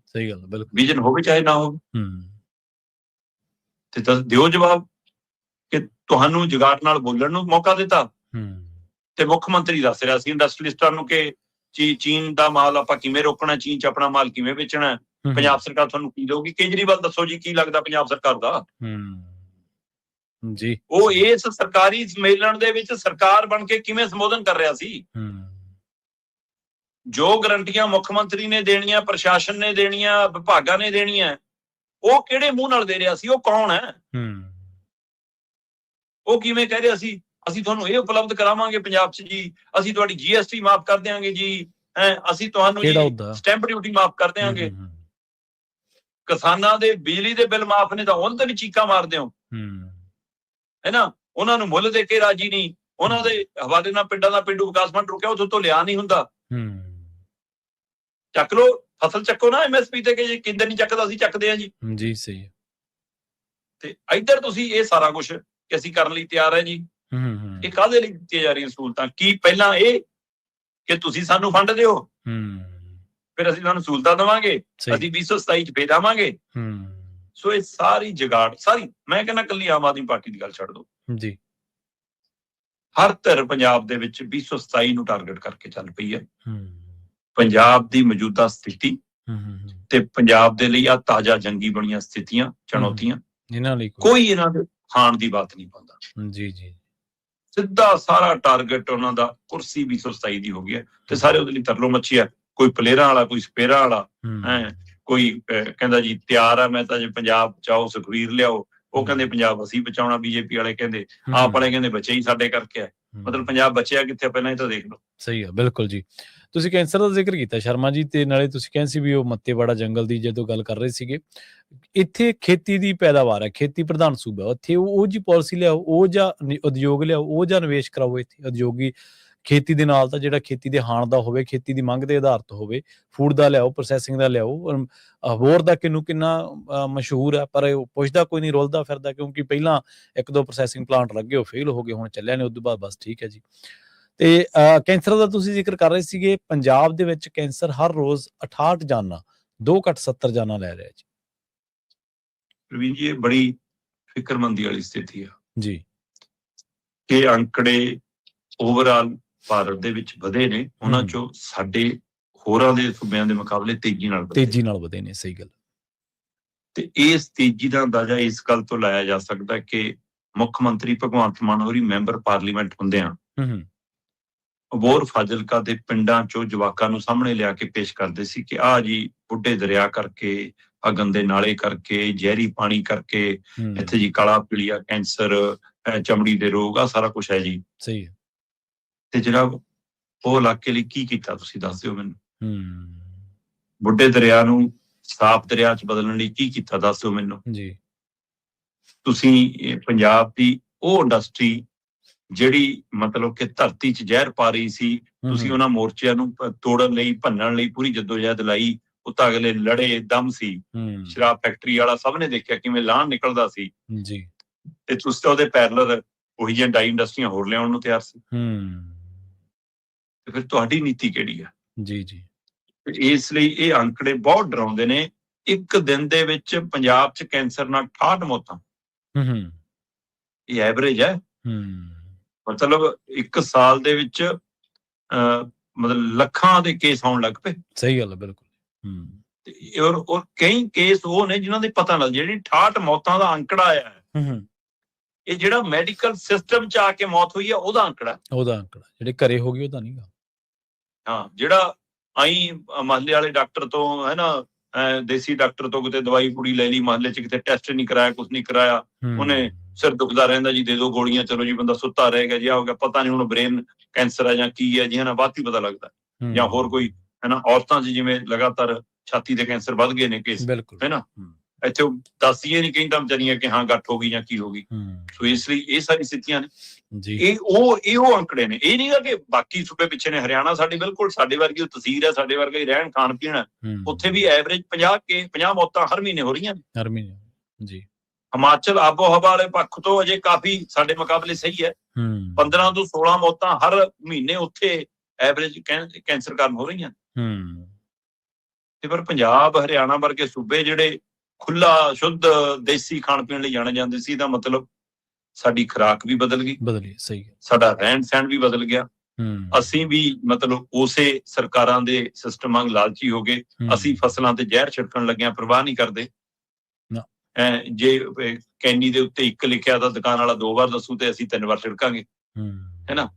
A: ਸਹੀ ਗੱਲ, ਬਿਲਕੁਲ।
B: ਵਿਜ਼ਨ ਹੋਵੇ ਚਾਹੇ ਨਾ ਹੋਵੇ। ਤੇ ਦਿਓ ਜਵਾਬ ਕਿ ਤੁਹਾਨੂੰ ਜੁਗਾੜ ਨਾਲ ਬੋਲਣ ਨੂੰ ਮੌਕਾ ਦਿੱਤਾ। ਤੇ ਮੁੱਖ ਮੰਤਰੀ ਦੱਸ ਰਿਹਾ ਸੀ ਇੰਡਸਟਰੀਲਿਸਟਾਂ ਨੂੰ ਕਿ ਚੀਨ ਦਾ ਮਾਲ ਆਪਾਂ ਕਿਵੇਂ ਰੋਕਣਾ, ਚੀਨ 'ਚ ਆਪਣਾ ਮਾਲ ਕਿਵੇਂ ਵੇਚਣਾ, ਪੰਜਾਬ ਸਰਕਾਰ ਤੁਹਾਨੂੰ ਕੀ ਦਊਗੀ। ਕੇਜਰੀਵਾਲ ਦੱਸੋ ਜੀ ਕੀ ਲੱਗਦਾ ਪੰਜਾਬ ਸਰਕਾਰ ਦਾ?
A: ਜੀ,
B: ਉਹ ਇਸ ਸਰਕਾਰੀ ਸੰਮੇਲਨ ਦੇ ਵਿੱਚ ਸਰਕਾਰ ਬਣ ਕੇ ਕਿਵੇਂ ਸੰਬੋਧਨ ਕਰ ਰਿਹਾ ਸੀ? ਜੋ ਗਰੰਟੀਆਂ ਮੁੱਖ ਮੰਤਰੀ ਨੇ ਦੇਣੀਆਂ, ਪ੍ਰਸ਼ਾਸਨ ਨੇ ਦੇਣੀਆਂ, ਵਿਭਾਗਾਂ ਨੇ ਦੇਣੀਆਂ, ਉਹ ਕਿਹੜੇ ਮੂੰਹ ਨਾਲ ਦੇ ਰਿਹਾ ਸੀ? ਉਹ ਕੌਣ ਹੈ? ਉਹ ਕਿਵੇਂ ਕਹਿ ਰਿਹਾ ਸੀ ਅਸੀਂ ਤੁਹਾਨੂੰ ਇਹ ਉਪਲਬਧ ਕਰਾਵਾਂਗੇ ਪੰਜਾਬ 'ਚ ਜੀ, ਅਸੀਂ ਤੁਹਾਡੀ GST ਮਾਫ ਕਰ ਦਿਆਂਗੇ ਜੀ, ਅਸੀਂ ਤੁਹਾਨੂੰ ਸਟੈਂਪ ਡਿਊਟੀ ਮਾਫ ਕਰ ਦਿਆਂਗੇ। ਕਿਸਾਨਾਂ ਦੇ ਬਿਜਲੀ ਦੇ ਬਿੱਲ ਮਾਫ ਨੇ ਤਾਂ ਉਹਨਾਂ ਤੇ ਵੀ ਚੀਕਾਂ ਮਾਰਦੇ ਹੋ, ਹੈ ਨਾ। ਉਹਨਾਂ ਨੂੰ ਮੁੱਲ ਦੇ ਕੇ ਰਾਜੀ ਨਹੀਂ, ਉਹਨਾਂ ਦੇ ਹਵਾਲੇ ਨਾਲ ਪਿੰਡਾਂ ਦਾ ਪੇਂਡੂ ਵਿਕਾਸ ਫੰਡ ਰੁਕਿਆ, ਉੱਥੋਂ ਤੋਂ ਲਿਆ ਨਹੀਂ ਹੁੰਦਾ। ਚੱਕ ਲੋ, ਫਸਲ ਚੱਕੋ ਨਾ MSP ਤੇ, ਕਿ ਜੇ ਕੇਂਦਰ ਨਹੀਂ ਚੱਕਦਾ ਅਸੀਂ ਚੱਕਦੇ ਹਾਂ ਜੀ।
A: ਜੀ ਸਹੀ ਹੈ।
B: ਤੇ ਇੱਧਰ ਤੁਸੀਂ ਇਹ ਸਾਰਾ ਕੁਝ ਕਿ ਅਸੀਂ ਕਰਨ ਲਈ ਤਿਆਰ ਹੈ ਜੀ। ਇਹ ਕਾਹਦੇ ਲਈ ਦਿੱਤੀਆਂ ਜਾ ਰਹੀਆਂ ਸਹੂਲਤਾਂ? ਕੀ ਪਹਿਲਾਂ ਇਹ ਕਿ ਤੁਸੀਂ ਸਾਨੂੰ ਫੰਡ ਦਿਓ, ਫਿਰ ਅਸੀਂ ਤੁਹਾਨੂੰ ਸਹੂਲਤਾਂ ਦੇਵਾਂਗੇ, ਅਸੀਂ 2027 'ਚ ਫੇਰ ਆਵਾਂਗੇ। ਸੋ ਇਹ ਸਾਰੀ ਜੁਗਾੜ, ਸਾਰੀ ਮੈਂ ਕਹਿੰਦਾ ਕੱਲੀ ਆਮ ਆਦਮੀ ਪਾਰਟੀ ਦੀ ਗੱਲ ਛੱਡ ਦਿਓ
A: ਜੀ,
B: ਹਰ ਧਿਰ ਪੰਜਾਬ ਦੇ ਵਿੱਚ 2027 ਨੂੰ ਟਾਰਗੇਟ ਕਰਕੇ ਚੱਲ ਪਈ ਹੈ। ਪੰਜਾਬ ਦੀ ਮੌਜੂਦਾ ਸਥਿਤੀ ਤੇ ਪੰਜਾਬ ਦੇ ਲਈ ਆ ਤਾਜ਼ਾ ਜੰਗੀ ਬਣੀਆਂ ਸਥਿਤੀਆਂ, ਚੁਣੌਤੀਆਂ, ਇਹਨਾਂ ਲਈ ਕੋਈ ਇਹਨਾਂ ਦੇ ਖਾਣ ਦੀ ਬਾਤ ਨਹੀਂ ਪਾਉਂਦਾ। ਜੀ ਜੀ, ਸਿੱਧਾ ਸਾਰਾ ਟਾਰਗੇਟ ਉਹਨਾਂ ਦਾ ਕੁਰਸੀ 2027 ਦੀ ਹੋ ਗਿਆ ਤੇ ਸਾਰੇ ਉਹਦੇ ਲਈ ਤਰਲੋ ਮੱਛੀ ਆ। ਕੋਈ ਪਲੇਅਰਾਂ ਵਾਲਾ, ਕੋਈ ਸਪੇਅਰਾਂ ਵਾਲਾ, ਕੋਈ ਕਹਿੰਦਾ ਜੀ ਤਿਆਰ ਆ ਮੈਂ ਤਾਂ ਜੇ ਪੰਜਾਬ ਬਚਾਓ, ਸੁਖਵੀਰ ਲਿਆਓ। ਉਹ ਕਹਿੰਦੇ ਪੰਜਾਬ ਅਸੀਂ ਬਚਾਉਣਾ, BJP ਵਾਲੇ ਕਹਿੰਦੇ, ਆਪ ਵਾਲੇ ਕਹਿੰਦੇ ਬੱਚੇ ਹੀ ਸਾਡੇ ਕਰਕੇ ਆ। ਮਤਲਬ ਪੰਜਾਬ ਬਚਿਆ ਕਿੱਥੇ ਪਹਿਲਾਂ ਇਹ ਤਾਂ ਦੇਖ ਲਓ। ਸਹੀ ਆ, ਬਿਲਕੁਲ ਜੀ। ਤੁਸੀਂ ਕੈਂਸਰ ਦਾ ਜ਼ਿਕਰ ਕੀਤਾ ਸ਼ਰਮਾ ਜੀ, ਤੇ ਨਾਲੇ ਤੁਸੀਂ ਕਹਿੰਦੇ ਸੀ ਵੀ ਉਹ ਮੱਤੇਵਾੜਾ ਜੰਗਲ ਦੀ ਜਦੋਂ ਗੱਲ ਕਰ ਰਹੇ ਸੀਗੇ, ਇੱਥੇ ਖੇਤੀ ਦੀ ਪੈਦਾਵਾਰ ਹੈ, ਖੇਤੀ ਪ੍ਰਧਾਨ ਸੂਬਾ, ਉੱਥੇ ਉਹ ਜੀ ਪਾਲਿਸੀ ਲਿਆਓ, ਉਹ ਜਾਂ ਉਦਯੋਗ ਲਿਆਓ, ਉਹ ਜਾਂ ਨਿਵੇਸ਼ ਕਰਾਓ ਇੱਥੇ ਉਦਯੋਗੀ ਖੇਤੀ ਦੇ ਨਾਲ, ਤਾਂ ਜਿਹੜਾ ਖੇਤੀ ਦੇ ਹਾਣ ਦਾ ਹੋਵੇ, ਖੇਤੀ ਦੀ ਮੰਗ ਦੇ ਆਧਾਰਿਤ ਹੋਵੇ, ਫੂਡ ਦਾ ਲਿਆਓ, ਪ੍ਰੋਸੈਸਿੰਗ ਦਾ ਲਿਆਓ। ਹੋਰ ਦਾ ਕਿੰਨੂੰ ਕਿੰਨਾ ਮਸ਼ਹੂਰ ਹੈ, ਪਰ ਪੁੱਛਦਾ ਕੋਈ ਨਹੀਂ, ਰੁਲਦਾ ਫਿਰਦਾ, ਕਿਉਂਕਿ ਪਹਿਲਾਂ 1-2 ਪ੍ਰੋਸੈਸਿੰਗ ਪਲਾਂਟ ਲੱਗੇ, ਉਹ ਫੇਲ ਹੋ ਗਏ, ਹੁਣ ਚੱਲਿਆ ਨੇ, ਉਦੋਂ ਬਾਅਦ ਬਸ ਠੀਕ ਹੈ ਜੀ। ਤੇ ਕੈਂਸਰ ਦਾ ਤੁਸੀਂ ਜ਼ਿਕਰ ਕਰ ਰਹੇ ਸੀਗੇ, ਪੰਜਾਬ ਦੇ ਵਿੱਚ ਕੈਂਸਰ ਹਰ ਰੋਜ਼ 68 ਜਾਨਾਂ, 2 ਘੱਟ 70 ਜਾਨਾਂ ਲੈ ਰਿਹਾ ਜੀ। ਪ੍ਰਵੀਨ ਜੀ, ਇਹ ਬੜੀ ਫਿਕਰਮੰਦੀ ਵਾਲੀ ਸਥਿਤੀ ਆ ਜੀ ਕਿ ਅੰਕੜੇ ਓਵਰਆਲ ਭਾਰਤ ਦੇ ਵਿੱਚ ਵਧੇ ਨੇ, ਉਹਨਾਂ ਚੋਂ ਸਾਡੇ ਹੋਰਾਂ ਦੇ ਸੂਬਿਆਂ ਦੇ ਮੁਕਾਬਲੇ ਤੇਜ਼ੀ ਨਾਲ ਵਧੇ ਨੇ। ਸਹੀ ਗੱਲ। ਤੇ ਇਸ ਤੇਜ਼ੀ ਦਾ ਅੰਦਾਜ਼ਾ ਇਸ ਗੱਲ ਤੋਂ ਲਾਇਆ ਜਾ ਸਕਦਾ ਕਿ ਮੁੱਖ ਮੰਤਰੀ ਭਗਵੰਤ ਮਾਨ ਹੋਰੀ ਮੈਂਬਰ ਪਾਰਲੀਮੈਂਟ ਹੁੰਦੇ ਆ ਅਬੋਹਰ ਫਾਜ਼ਿਲਕਾ ਦੇ ਪਿੰਡਾਂ ਚੋਂ ਜਵਾਕਾਂ ਨੂੰ ਸਾਹਮਣੇ ਲਿਆ ਕੇ ਪੇਸ਼ ਕਰਦੇ ਸੀ ਕਿ ਆਹ ਜੀ ਬੁੱਢੇ ਦਰਿਆ ਕਰਕੇ, ਆ ਗੰਦੇ ਨਾਲੇ ਕਰਕੇ, ਜ਼ਹਿਰੀ ਪਾਣੀ ਕਰਕੇ, ਇੱਥੇ ਜੀ ਕਾਲਾ ਪੀਲੀਆ, ਕੈਂਸਰ, ਚਮੜੀ ਦੇ ਰੋਗ, ਆ ਸਾਰਾ ਕੁਛ ਹੈ ਜੀ। ਸਹੀ ਹੈ। ਤੇ ਜਨਾਬ ਉਹ ਇਲਾਕੇ ਲਈ ਕੀ ਕੀਤਾ ਤੁਸੀਂ ਦੱਸ ਦਿਓ ਮੈਨੂੰ। ਬੁੱਢੇ ਦਰਿਆ ਨੂੰ ਸਾਫ਼ ਦਰਿਆ 'ਚ ਬਦਲਣ ਲਈ ਕੀ ਕੀਤਾ, ਦੱਸ ਦਿਓ ਮੈਨੂੰ।
A: ਜੀ
B: ਤੁਸੀਂ ਪੰਜਾਬ ਦੀ ਉਹ ਇੰਡਸਟਰੀ ਜਿਹੜੀ ਮਤਲਬ ਕਿ ਧਰਤੀ 'ਚ ਜ਼ਹਿਰ ਪਾ ਰਹੀ ਸੀ, ਤੁਸੀਂ ਉਹਨਾਂ ਮੋਰਚਿਆਂ ਨੂੰ ਤੋੜਨ ਲਈ, ਭੰਨਣ ਲਈ ਪੂਰੀ ਜੱਦੋਜਹਿਦ ਲਾਈ। ਉਹ ਤਾਂ ਅਗਲੇ ਲੜੇ ਦਮ ਸੀ। ਸ਼ਰਾਬ ਫੈਕਟਰੀ ਵਾਲਾ ਸਭ ਨੇ ਦੇਖਿਆ ਕਿਵੇਂ ਲਾਹਣ ਨਿਕਲਦਾ ਸੀ
A: ਜੀ
B: ਤੇ ਤੁਸੀਂ ਤਾਂ ਉਹਦੇ ਪੈਰਲਰ ਉਹੀ ਜਿਹੀਆਂ ਡਾਈ ਇੰਡਸਟਰੀਆਂ ਹੋਰ ਲਿਆਉਣ ਨੂੰ ਤਿਆਰ ਸੀ। ਤੇ ਫਿਰ ਤੁਹਾਡੀ ਨੀਤੀ ਕਿਹੜੀ ਆ?
A: ਜੀ ਜੀ
B: ਇਸ ਲਈ ਇਹ ਅੰਕੜੇ ਬਹੁਤ ਡਰਾਉਂਦੇ ਨੇ। ਇੱਕ ਦਿਨ ਦੇ ਵਿੱਚ ਪੰਜਾਬ 'ਚ ਕੈਂਸਰ ਨਾਲ 68 ਮੌਤਾਂ, ਇਹ ਐਵਰੇਜ ਹੈ। ਮਤਲਬ ਇੱਕ ਸਾਲ ਦੇ ਵਿੱਚ ਮਤਲਬ ਲੱਖਾਂ ਦੇ ਕੇਸ ਆਉਣ ਲੱਗ ਪਏ।
A: ਸਹੀ ਗੱਲ ਹੈ, ਬਿਲਕੁਲ।
B: ਔਰ ਕਈ ਕੇਸ ਉਹ ਨੇ ਜਿਨ੍ਹਾਂ ਦੇ ਪਤਾ ਲੱਗ, ਜਿਹੜੀ 68 ਮੌਤਾਂ ਦਾ ਅੰਕੜਾ ਆਇਆ ਹੈ, ਇਹ ਜਿਹੜਾ ਮੈਡੀਕਲ ਸਿਸਟਮ 'ਚ ਆ ਕੇ ਮੌਤ ਹੋਈ ਹੈ ਉਹਦਾ ਅੰਕੜਾ,
A: ਜਿਹੜੇ ਘਰੇ ਹੋ ਗਈ ਉਹਦਾ ਨਹੀਂਗਾ।
B: ਹਾਂ, ਜਿਹੜਾ ਆਈ ਮਹੱਲੇ ਵਾਲੇ ਡਾਕਟਰ ਤੋਂ, ਹੈ ਨਾ, ਦੇਸੀ ਡਾਕਟਰ ਤੋਂ ਕਿਤੇ ਦਵਾਈ ਪੂੜੀ ਲੈ ਲਈ, ਮਹੱਲੇ 'ਚ ਕਿਤੇ ਟੈਸਟ ਨਹੀਂ ਕਰਾਇਆ, ਕੁਛ ਨਹੀਂ ਕਰਾਇਆ, ਉਹਨੇ ਸਿਰ ਦੁਖਦਾ ਰਹਿੰਦਾ ਜੀ, ਦੇ ਦਿਓ ਗੋਲੀਆਂ, ਚਲੋ ਜੀ ਬੰਦਾ ਸੁੱਤਾ ਰਹੇਗਾ ਜੀ, ਆ ਹੋ ਗਿਆ, ਪਤਾ ਨਹੀਂ ਹੁਣ ਬ੍ਰੇਨ ਕੈਂਸਰ ਹੈ ਜਾਂ ਕੀ ਹੈ ਜੀ, ਹੈ ਨਾ, ਬਾਅਦ ਹੀ ਪਤਾ ਲੱਗਦਾ। ਜਾਂ ਹੋਰ ਕੋਈ, ਹੈ ਨਾ, ਔਰਤਾਂ 'ਚ ਜਿਵੇਂ ਲਗਾਤਾਰ ਛਾਤੀ ਦੇ ਕੈਂਸਰ ਵੱਧ ਗਏ ਨੇ ਕੇਸ, ਹੈ ਨਾ, ਇੱਥੇ ਦੱਸੀਏ ਨਹੀਂ ਕਹਿੰਦਾ ਵਿਚਾਰੀਆਂ ਕਿ ਹਾਂ ਗੱਠ ਹੋ ਗਈ ਜਾਂ ਕੀ ਹੋ ਗਈ। ਸੋ ਇਸ ਲਈ ਇਹ ਸਾਰੀ ਸਥਿਤੀਆਂ ਨੇ, ਇਹ ਉਹ ਅੰਕੜੇ ਨੇ। ਇਹ ਨਹੀਂਗਾ ਕਿ ਬਾਕੀ ਸੂਬੇ ਪਿੱਛੇ ਨੇ। ਹਰਿਆਣਾ ਸਾਡੇ ਬਿਲਕੁਲ ਸਾਡੇ ਵਰਗੀ ਤਸਵੀਰ ਹੈ, ਸਾਡੇ ਵਰਗਾ ਹੀ ਰਹਿਣ ਖਾਣ ਪੀਣ ਹੈ, ਉੱਥੇ ਵੀ ਐਵਰੇਜ 50 ਮੌਤਾਂ ਹਰ ਮਹੀਨੇ ਹੋ ਰਹੀਆਂ ਨੇ।
A: ਜੀ
B: ਹਿਮਾਚਲ ਆਬੋ ਹਵਾ ਵਾਲੇ ਪੱਖ ਤੋਂ ਅਜੇ ਕਾਫੀ ਸਾਡੇ ਮੁਕਾਬਲੇ ਸਹੀ ਹੈ। 15 ਤੋਂ 16 ਮੌਤਾਂ ਹਰ ਮਹੀਨੇ ਉੱਥੇ ਐਵਰੇਜ ਕੈਂਸਰ ਕਾਰਨ ਹੋ ਰਹੀਆਂ। ਤੇ ਪਰ ਪੰਜਾਬ, ਹਰਿਆਣਾ ਵਰਗੇ ਸੂਬੇ ਜਿਹੜੇ ਖੁੱਲਾ ਸ਼ੁੱਧ ਦੇਸੀ ਖਾਣ ਪੀਣ ਲਈ ਜਾਣੇ ਜਾਂਦੇ ਸੀ, ਇਹਦਾ ਮਤਲਬ ਸਾਡੀ ਖੁਰਾਕ ਵੀ ਬਦਲ ਗਈ,
A: ਸਹੀ ਹੈ,
B: ਸਾਡਾ ਰਹਿਣ ਸਹਿਣ ਵੀ ਬਦਲ ਗਿਆ। ਅਸੀਂ ਵੀ ਮਤਲਬ ਉਸੇ ਸਰਕਾਰਾਂ ਦੇ ਸਿਸਟਮ ਵਾਂਗ ਲਾਲਚੀ ਹੋ ਗਏ। ਅਸੀਂ ਫਸਲਾਂ ਤੇ ਜ਼ਹਿਰ ਛਿੜਕਣ ਲੱਗਿਆਂ ਪਰਵਾਹ ਨਹੀਂ ਕਰਦੇ। ਜੇ ਕੈਨੀ ਦੇ ਉੱਤੇ 1 ਲਿਖਿਆ ਤਾਂ ਦੁਕਾਨ ਵਾਲਾ 2 ਵਾਰ ਦੱਸੂ ਤੇ ਅਸੀਂ 3 ਵਾਰ ਛਿੜਕਾਂਗੇ, ਹੈ ਨਾ।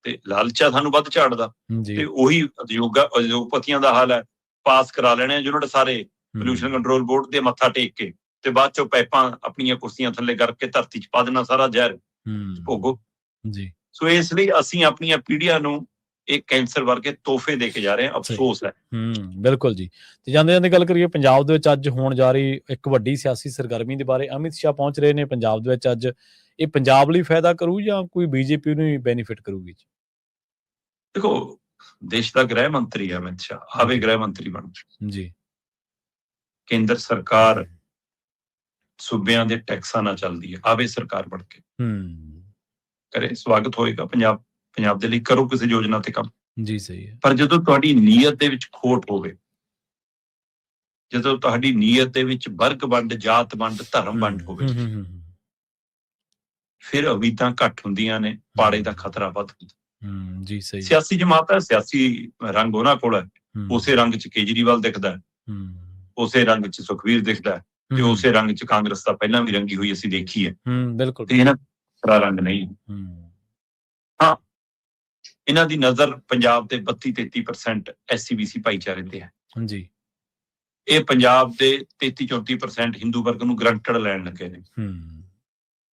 B: ਤੇ ਲਾਲਚਾ ਸਾਨੂੰ ਵੱਧ ਝਾੜਦਾ। ਤੇ ਉਹੀ ਉਦਯੋਗਪਤੀਆਂ ਦਾ ਹਾਲ ਹੈ, ਪਾਸ ਕਰਾ ਲੈਣੇ ਯੂਨਿਟ ਸਾਰੇ ਪੋਲਿਊਸ਼ਨ ਕੰਟਰੋਲ ਬੋਰਡ ਦੇ ਮੱਥਾ ਟੇਕ ਕੇ, ਤੇ ਬਾਅਦ ਚੋਂ ਪਾਈਪਾਂ ਆਪਣੀਆਂ ਕੁਰਸੀਆਂ ਥੱਲੇ ਕਰਕੇ ਧਰਤੀ 'ਚ ਪਾ ਦੇਣਾ ਸਾਰਾ ਜ਼ਹਿਰ, ਭੋਗੋ ਜੀ। ਸੋ ਇਸ ਲਈ ਅਸੀਂ ਆਪਣੀਆਂ ਪੀੜ੍ਹੀਆਂ ਨੂੰ ਇਹ ਕੈਂਸਰ ਵਰਗੇ ਤੋਹਫੇ ਦੇ ਕੇ ਜਾ ਰਹੇ ਹਾਂ, ਅਫਸੋਸ ਹੈ।
A: ਬਿਲਕੁਲ ਜੀ। ਤੇ ਜਾਂਦੇ ਗੱਲ ਕਰੀਏ ਪੰਜਾਬ ਦੇ ਵਿੱਚ ਅੱਜ ਹੋਣ ਜਾ ਰਹੀ ਇੱਕ ਵੱਡੀ ਸਿਆਸੀ ਸਰਗਰਮੀ ਦੇ ਬਾਰੇ। ਅਮਿਤ ਸ਼ਾਹ ਪਹੁੰਚ ਰਹੇ ਨੇ ਪੰਜਾਬ ਦੇ ਵਿੱਚ ਅੱਜ। ਇਹ ਪੰਜਾਬ ਲਈ ਫਾਇਦਾ ਕਰੂ ਜਾਂ ਕੋਈ ਬੀਜੇਪੀ ਨੂੰ ਹੀ ਬੈਨੀਫਿਟ ਕਰੂਗੀ?
B: ਦੇਖੋ, ਦੇਸ਼ ਦਾ ਗ੍ਰਹਿ ਮੰਤਰੀ ਹੈ ਅਮਿਤ ਸ਼ਾਹ, ਆਵੇ ਗ੍ਰਹਿ ਮੰਤਰੀ ਬਣ ਜੀ। ਕੇਂਦਰ ਸਰਕਾਰ ਸੂਬਿਆਂ ਦੇ ਟੈਕਸਾਂ ਨਾਲ ਚੱਲਦੀ ਹੈ, ਆਵੇ ਸਰਕਾਰ ਬਣ ਕੇ ਕਰੇ, ਸਵਾਗਤ ਹੋਏਗਾ। ਪੰਜਾਬ ਦੇ ਲਈ ਕਰੋ ਕਿਸੇ ਯੋਜਨਾ ਤੇ ਕੰਮ
A: ਜੀ, ਸਹੀ ਹੈ। ਪਰ
B: ਜਦੋਂ ਤੁਹਾਡੀ ਨੀਅਤ ਦੇ ਵਿੱਚ ਖੋਟ ਹੋਵੇ, ਜਦੋਂ ਤੁਹਾਡੀ ਨੀਅਤ ਦੇ ਵਿੱਚ ਵਰਗ ਵੰਡ, ਜਾਤ ਵੰਡ, ਧਰਮ ਵੰਡ ਹੋਵੇ, ਫਿਰ ਉਮੀਦਾਂ ਘੱਟ ਹੁੰਦੀਆਂ ਨੇ, ਪਾੜੇ ਦਾ ਖਤਰਾ ਵੱਧ ਹੁੰਦਾ।
A: ਜੀ, ਸਹੀ।
B: ਸਿਆਸੀ ਜਮਾਤ ਹੈ, ਸਿਆਸੀ ਰੰਗ ਉਹਨਾਂ ਕੋਲ ਹੈ, ਉਸੇ ਰੰਗ 'ਚ ਕੇਜਰੀਵਾਲ ਦਿਖਦਾ, ਉਸੇ ਰੰਗ 'ਚ ਸੁਖਵੀਰ ਦਿਖਦਾ, ਤੇ ਉਸੇ ਰੰਗ 'ਚ ਕਾਂਗਰਸ ਤਾਂ ਪਹਿਲਾਂ ਵੀ ਰੰਗੀ ਹੋਈ ਅਸੀਂ ਦੇਖੀ ਹੈ।
A: ਬਿਲਕੁਲ।
B: ਤੇ ਇਹਨਾਂ ਦਾ ਰੰਗ ਨਹੀਂ। ਹਾਂ, ਇਹਨਾਂ ਦੀ ਨਜ਼ਰ ਪੰਜਾਬ ਦੇ 32-33% SCBC ਭਾਈਚਾਰੇ ਤੇ ਹੈ ਜੀ। ਇਹ ਪੰਜਾਬ ਦੇ 33-34% ਹਿੰਦੂ ਵਰਗ ਨੂੰ ਗਰੰਟਡ ਲੈਣ ਲੱਗੇ ਨੇ,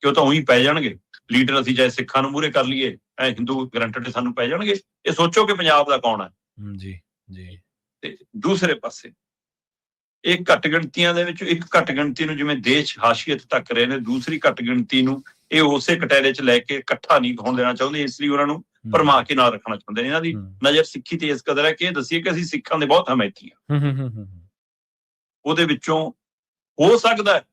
B: ਕਿ ਉਹ ਤਾਂ ਉਹੀ ਪੈ ਜਾਣਗੇ ਲੀਡਰ। ਅਸੀਂ ਚਾਹੇ ਸਿੱਖਾਂ ਨੂੰ ਮੂਹਰੇ ਕਰ ਲਈਏ, ਹਿੰਦੂ ਗਰੰਟਡ ਸਾਨੂੰ ਪੈ ਜਾਣਗੇ। ਇਹ ਸੋਚੋ ਕਿ ਪੰਜਾਬ ਦਾ ਕੌਣ ਹੈ ਜੀ ਜੀ। ਤੇ ਦੂਸਰੇ ਪਾਸੇ ਇਹ ਘੱਟ ਗਿਣਤੀਆਂ ਦੇ ਵਿੱਚ ਇੱਕ ਘੱਟ ਗਿਣਤੀ ਨੂੰ ਜਿਵੇਂ ਦੇਸ਼ ਹਾਸ਼ੀਅਤ ਤੱਕ ਰਹੇ ਨੇ, ਦੂਸਰੀ ਘੱਟ ਗਿਣਤੀ ਨੂੰ ਇਹ ਉਸੇ ਕਟਹਿਰੇ 'ਚ ਲੈ ਕੇ ਇਕੱਠਾ ਨਹੀਂ ਹੋਣ ਦੇਣਾ ਚਾਹੁੰਦੇ, ਇਸ ਲਈ ਉਹਨਾਂ ਨੂੰ ਭਰਮਾ ਕੇ ਨਾਲ ਰੱਖਣਾ ਚਾਹੁੰਦੇ ਨੇ। ਇਹਨਾਂ ਦੀ ਨਜ਼ਰ ਸਿੱਖੀ ਤੇ ਇਸ ਕਦਰ ਹੈ ਕਿ ਇਹ ਦੱਸੀਏ ਕਿ ਅਸੀਂ ਸਿੱਖਾਂ ਦੇ ਬਹੁਤ ਹਮਾਇਤੀ ਹਾਂ। ਉਹਦੇ ਵਿੱਚੋਂ ਹੋ ਸਕਦਾ ਹੈ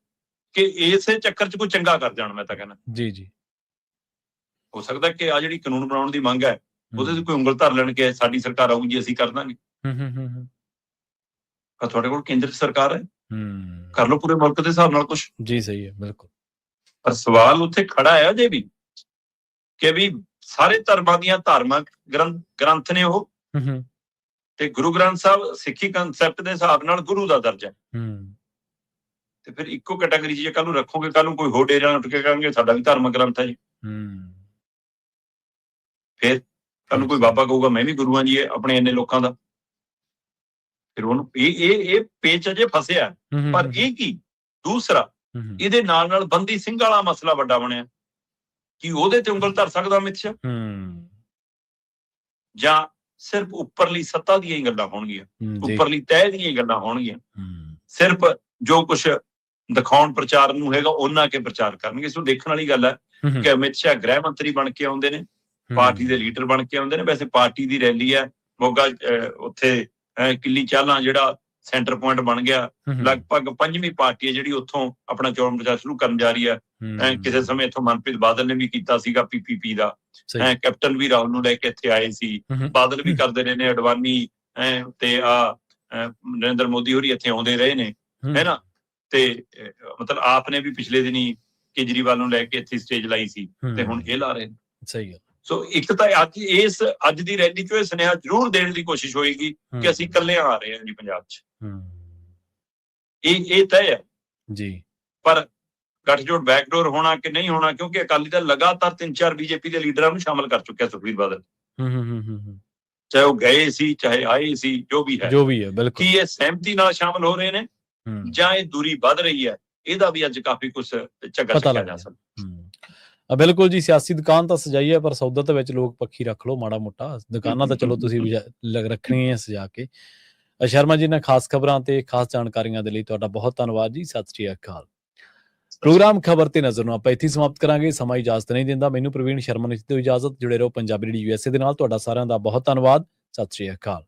B: ਕਿ ਇਸੇ ਚੱਕਰ 'ਚ ਕੋਈ ਚੰਗਾ ਕਰ ਜਾਣ। ਮੈਂ ਤਾਂ ਕਹਿੰਦਾ ਜੀ ਜੀ, ਹੋ ਸਕਦਾ ਕਿ ਆ ਜਿਹੜੀ ਕਾਨੂੰਨ ਬਣਾਉਣ ਦੀ ਮੰਗ ਹੈ ਉਹਦੇ ਤੇ ਕੋਈ ਉਂਗਲ ਧਰ ਲੈਣ ਕੇ ਸਾਡੀ ਸਰਕਾਰ ਆਊਗੀ ਜੀ, ਅਸੀਂ ਕਰ ਦਾਂਗੇ। ਪਰ ਤੁਹਾਡੇ ਕੋਲ ਕੇਂਦਰ 'ਚ ਸਰਕਾਰ ਹੈ, ਕਰ ਲਓ ਪੂਰੇ ਮੁਲਕ ਦੇ ਹਿਸਾਬ ਨਾਲ ਕੁਛ ਜੀ। ਸਹੀ ਹੈ, ਬਿਲਕੁਲ। ਪਰ ਸਵਾਲ ਉੱਥੇ ਖੜਾ ਹੈ ਅਜੇ ਵੀ ਕਿ ਵੀ ਸਾਰੇ ਧਰਮਾਂ ਦੀਆਂ ਧਾਰਮਿਕ ਗ੍ਰੰਥ ਨੇ ਉਹ, ਤੇ ਗੁਰੂ ਗ੍ਰੰਥ ਸਾਹਿਬ ਸਿੱਖੀ ਕਨਸੈਪਟ ਦੇ ਹਿਸਾਬ ਨਾਲ ਗੁਰੂ ਦਾ ਦਰਜਾ। ਤੇ ਫਿਰ ਇੱਕੋ ਕੈਟਾਗਰੀ 'ਚ ਜੇ ਕੱਲ ਨੂੰ ਰੱਖੋਗੇ, ਕੱਲ ਨੂੰ ਕੋਈ ਹੋਰ ਡੇਰੇ ਨਾਲ ਉੱਠ ਕੇ ਕਹਾਂਗੇ ਸਾਡਾ ਵੀ ਧਾਰਮਿਕ ਗ੍ਰੰਥ ਹੈ ਜੀ। ਫਿਰ ਕੱਲ ਨੂੰ ਕੋਈ ਬਾਬਾ ਕਹੂਗਾ ਮੈਂ ਵੀ ਗੁਰੂ ਹਾਂ ਜੀ ਆਪਣੇ ਇੰਨੇ ਲੋਕਾਂ ਦਾ। ਫਿਰ ਉਹਨੂੰ ਇਹ ਪੇਚ ਅਜੇ ਫਸਿਆ। ਪਰ ਇਹ ਕੀ ਦੂਸਰਾ ਇਹਦੇ ਨਾਲ ਬੰਦੀ ਸਿੰਘ ਵਾਲਾ ਮਸਲਾ ਵੱਡਾ ਬਣਿਆ ਕਿ ਉਹਦੇ ਤੇ ਉਂਗਲ ਧਰ ਸਕਦਾ ਅਮਿਤ ਸ਼ਾਹ, ਜਾਂ ਸਿਰਫ ਉੱਪਰਲੀ ਸੱਤਾ ਦੀਆਂ ਹੀ ਗੱਲਾਂ ਹੋਣਗੀਆਂ,
A: ਜੀ
B: ਉੱਪਰਲੀ ਤਹਿ ਦੀਆਂ ਹੀ ਗੱਲਾਂ ਹੋਣਗੀਆਂ।
A: ਹੂੰ
B: ਸਿਰਫ ਜੋ ਕੁਛ ਦਿਖਾਉਣ ਪ੍ਰਚਾਰ ਨੂੰ ਹੈਗਾ ਉਹਨਾਂ ਕੇ ਪ੍ਰਚਾਰ ਕਰਨਗੇ। ਸੋ ਦੇਖਣ ਵਾਲੀ ਗੱਲ ਹੈ ਕਿ ਅਮਿਤ ਸ਼ਾਹ ਗ੍ਰਹਿ ਮੰਤਰੀ ਬਣ ਕੇ ਆਉਂਦੇ ਨੇ, ਪਾਰਟੀ ਦੇ ਲੀਡਰ ਬਣ ਕੇ ਆਉਂਦੇ ਨੇ। ਵੈਸੇ ਪਾਰਟੀ ਦੀ ਰੈਲੀ ਹੈ ਮੋਗਾ, ਉੱਥੇ ਕਿੱਲੀ ਚਾਲਾਂ ਜਿਹੜਾ ਸੈਂਟਰ ਪੁਆਇੰਟ ਬਣ ਗਿਆ। ਲਗਭਗ 5ਵੀਂ ਪਾਰਟੀ ਹੈ ਜਿਹੜੀ ਉੱਥੋਂ ਆਪਣਾ ਚੋਣ ਪ੍ਰਚਾਰ ਸ਼ੁਰੂ ਕਰਨ ਜਾ ਰਹੀ ਹੈ। ਕਿਸੇ ਸਮੇਂ ਇੱਥੋਂ ਮਨਪ੍ਰੀਤ ਬਾਦਲ ਨੇ ਵੀ ਕੀਤਾ ਸੀਗਾ PPP ਦਾ, ਕੈਪਟਨ ਵੀ ਰਾਹੁਲ ਨੂੰ ਲੈ ਕੇ ਇੱਥੇ ਆਏ ਸੀ, ਬਾਦਲ ਵੀ ਕਰਦੇ ਰਹੇ ਨੇ, ਅਡਵਾਨੀ ਤੇ ਨਰਿੰਦਰ ਮੋਦੀ ਹੋਰੀ ਇੱਥੇ ਆਉਂਦੇ ਰਹੇ ਨੇ, ਹੈ ਨਾ। ਤੇ ਮਤਲਬ ਆਪ ਨੇ ਵੀ ਪਿਛਲੇ ਦਿਨੀ ਕੇਜਰੀਵਾਲ ਨੂੰ ਲੈ ਕੇ ਇੱਥੇ ਸਟੇਜ ਲਾਈ ਸੀ ਤੇ ਹੁਣ ਇਹ ਲਾ ਰਹੇ ਨੇ।
A: ਸਹੀ ਗੱਲ।
B: ਸੋ ਇੱਕ ਤਾਂ ਅੱਜ ਦੀ ਰੈਲੀ ਚੋਂ ਇਹ ਸੁਨੇਹਾ ਜ਼ਰੂਰ ਦੇਣ ਦੀ ਕੋਸ਼ਿਸ਼ ਹੋਏਗੀ ਕਿ ਅਸੀਂ ਇਕੱਲੇ ਆ ਰਹੇ ਹਾਂ ਜੀ ਪੰਜਾਬ 'ਚ, ਇਹ ਤੈਅ ਹੈ
A: ਜੀ। ਪਰ
B: ਗੱਠਜੋੜ ਬੈਕਡੋਰ ਹੋਣਾ ਕਿ ਨਹੀਂ ਹੋਣਾ, ਕਿਉਂਕਿ ਅਕਾਲੀ ਦਲ ਲਗਾਤਾਰ 3-4 ਬੀਜੇਪੀ ਦੇ ਲੀਡਰਾਂ ਨੂੰ ਸ਼ਾਮਲ ਕਰ ਚੁੱਕਿਆ ਸੁਖਬੀਰ ਬਾਦਲ, ਚਾਹੇ ਉਹ ਗਏ ਸੀ ਚਾਹੇ ਆਏ ਸੀ, ਜੋ ਵੀ ਹੈ ਬਿਲਕੁਲ। ਕੀ ਇਹ ਸਹਿਮਤੀ ਨਾਲ ਸ਼ਾਮਲ ਹੋ ਰਹੇ ਨੇ ਜਾਂ ਇਹ ਦੂਰੀ ਵੱਧ ਰਹੀ ਹੈ, ਇਹਦਾ ਵੀ ਅੱਜ ਕਾਫੀ ਕੁਝ ਝੱਗਾ ਚੱਕਿਆ ਜਾ ਸਕਦਾ।
A: ਬਿਲਕੁਲ ਜੀ। ਸਿਆਸੀ ਦੁਕਾਨ ਤਾਂ ਸਜਾਈ ਹੈ, ਪਰ ਸੌਦਾ ਤਾਂ ਵਿੱਚ ਲੋਕ ਪੱਖੀ ਰੱਖ ਲਓ ਮਾੜਾ ਮੋਟਾ। ਦੁਕਾਨਾਂ ਤਾਂ ਚਲੋ ਤੁਸੀਂ ਰੱਖਣੀਆਂ ਸਜਾ ਕੇ। ਸ਼ਰਮਾ ਜੀ ਨਾਲ ਖਾਸ ਖਬਰਾਂ ਤੇ ਖਾਸ ਜਾਣਕਾਰੀਆਂ ਦੇ ਲਈ ਤੁਹਾਡਾ ਬਹੁਤ ਧੰਨਵਾਦ ਜੀ। ਸਤਿ ਸ਼੍ਰੀ ਅਕਾਲ। ਪ੍ਰੋਗਰਾਮ ਖਬਰ ਤੇ ਨਜ਼ਰ ਨੂੰ ਆਪਾਂ ਇੱਥੇ ਸਮਾਪਤ ਕਰਾਂਗੇ। ਸਮਾਂ ਇਜਾਜ਼ਤ ਨਹੀਂ ਦਿੰਦਾ। ਮੈਨੂੰ ਪ੍ਰਵੀਨ ਸ਼ਰਮਾ ਨੇ ਦਿੱਤੀ ਇਜਾਜ਼ਤ। ਜੁੜੇ ਰਹੋ ਪੰਜਾਬੀ ਰੇਡੀਓ USA ਦੇ ਨਾਲ। ਤੁਹਾਡਾ ਸਾਰਿਆਂ ਦਾ ਬਹੁਤ ਧੰਨਵਾਦ। ਸਤਿ ਸ਼੍ਰੀ ਅਕਾਲ।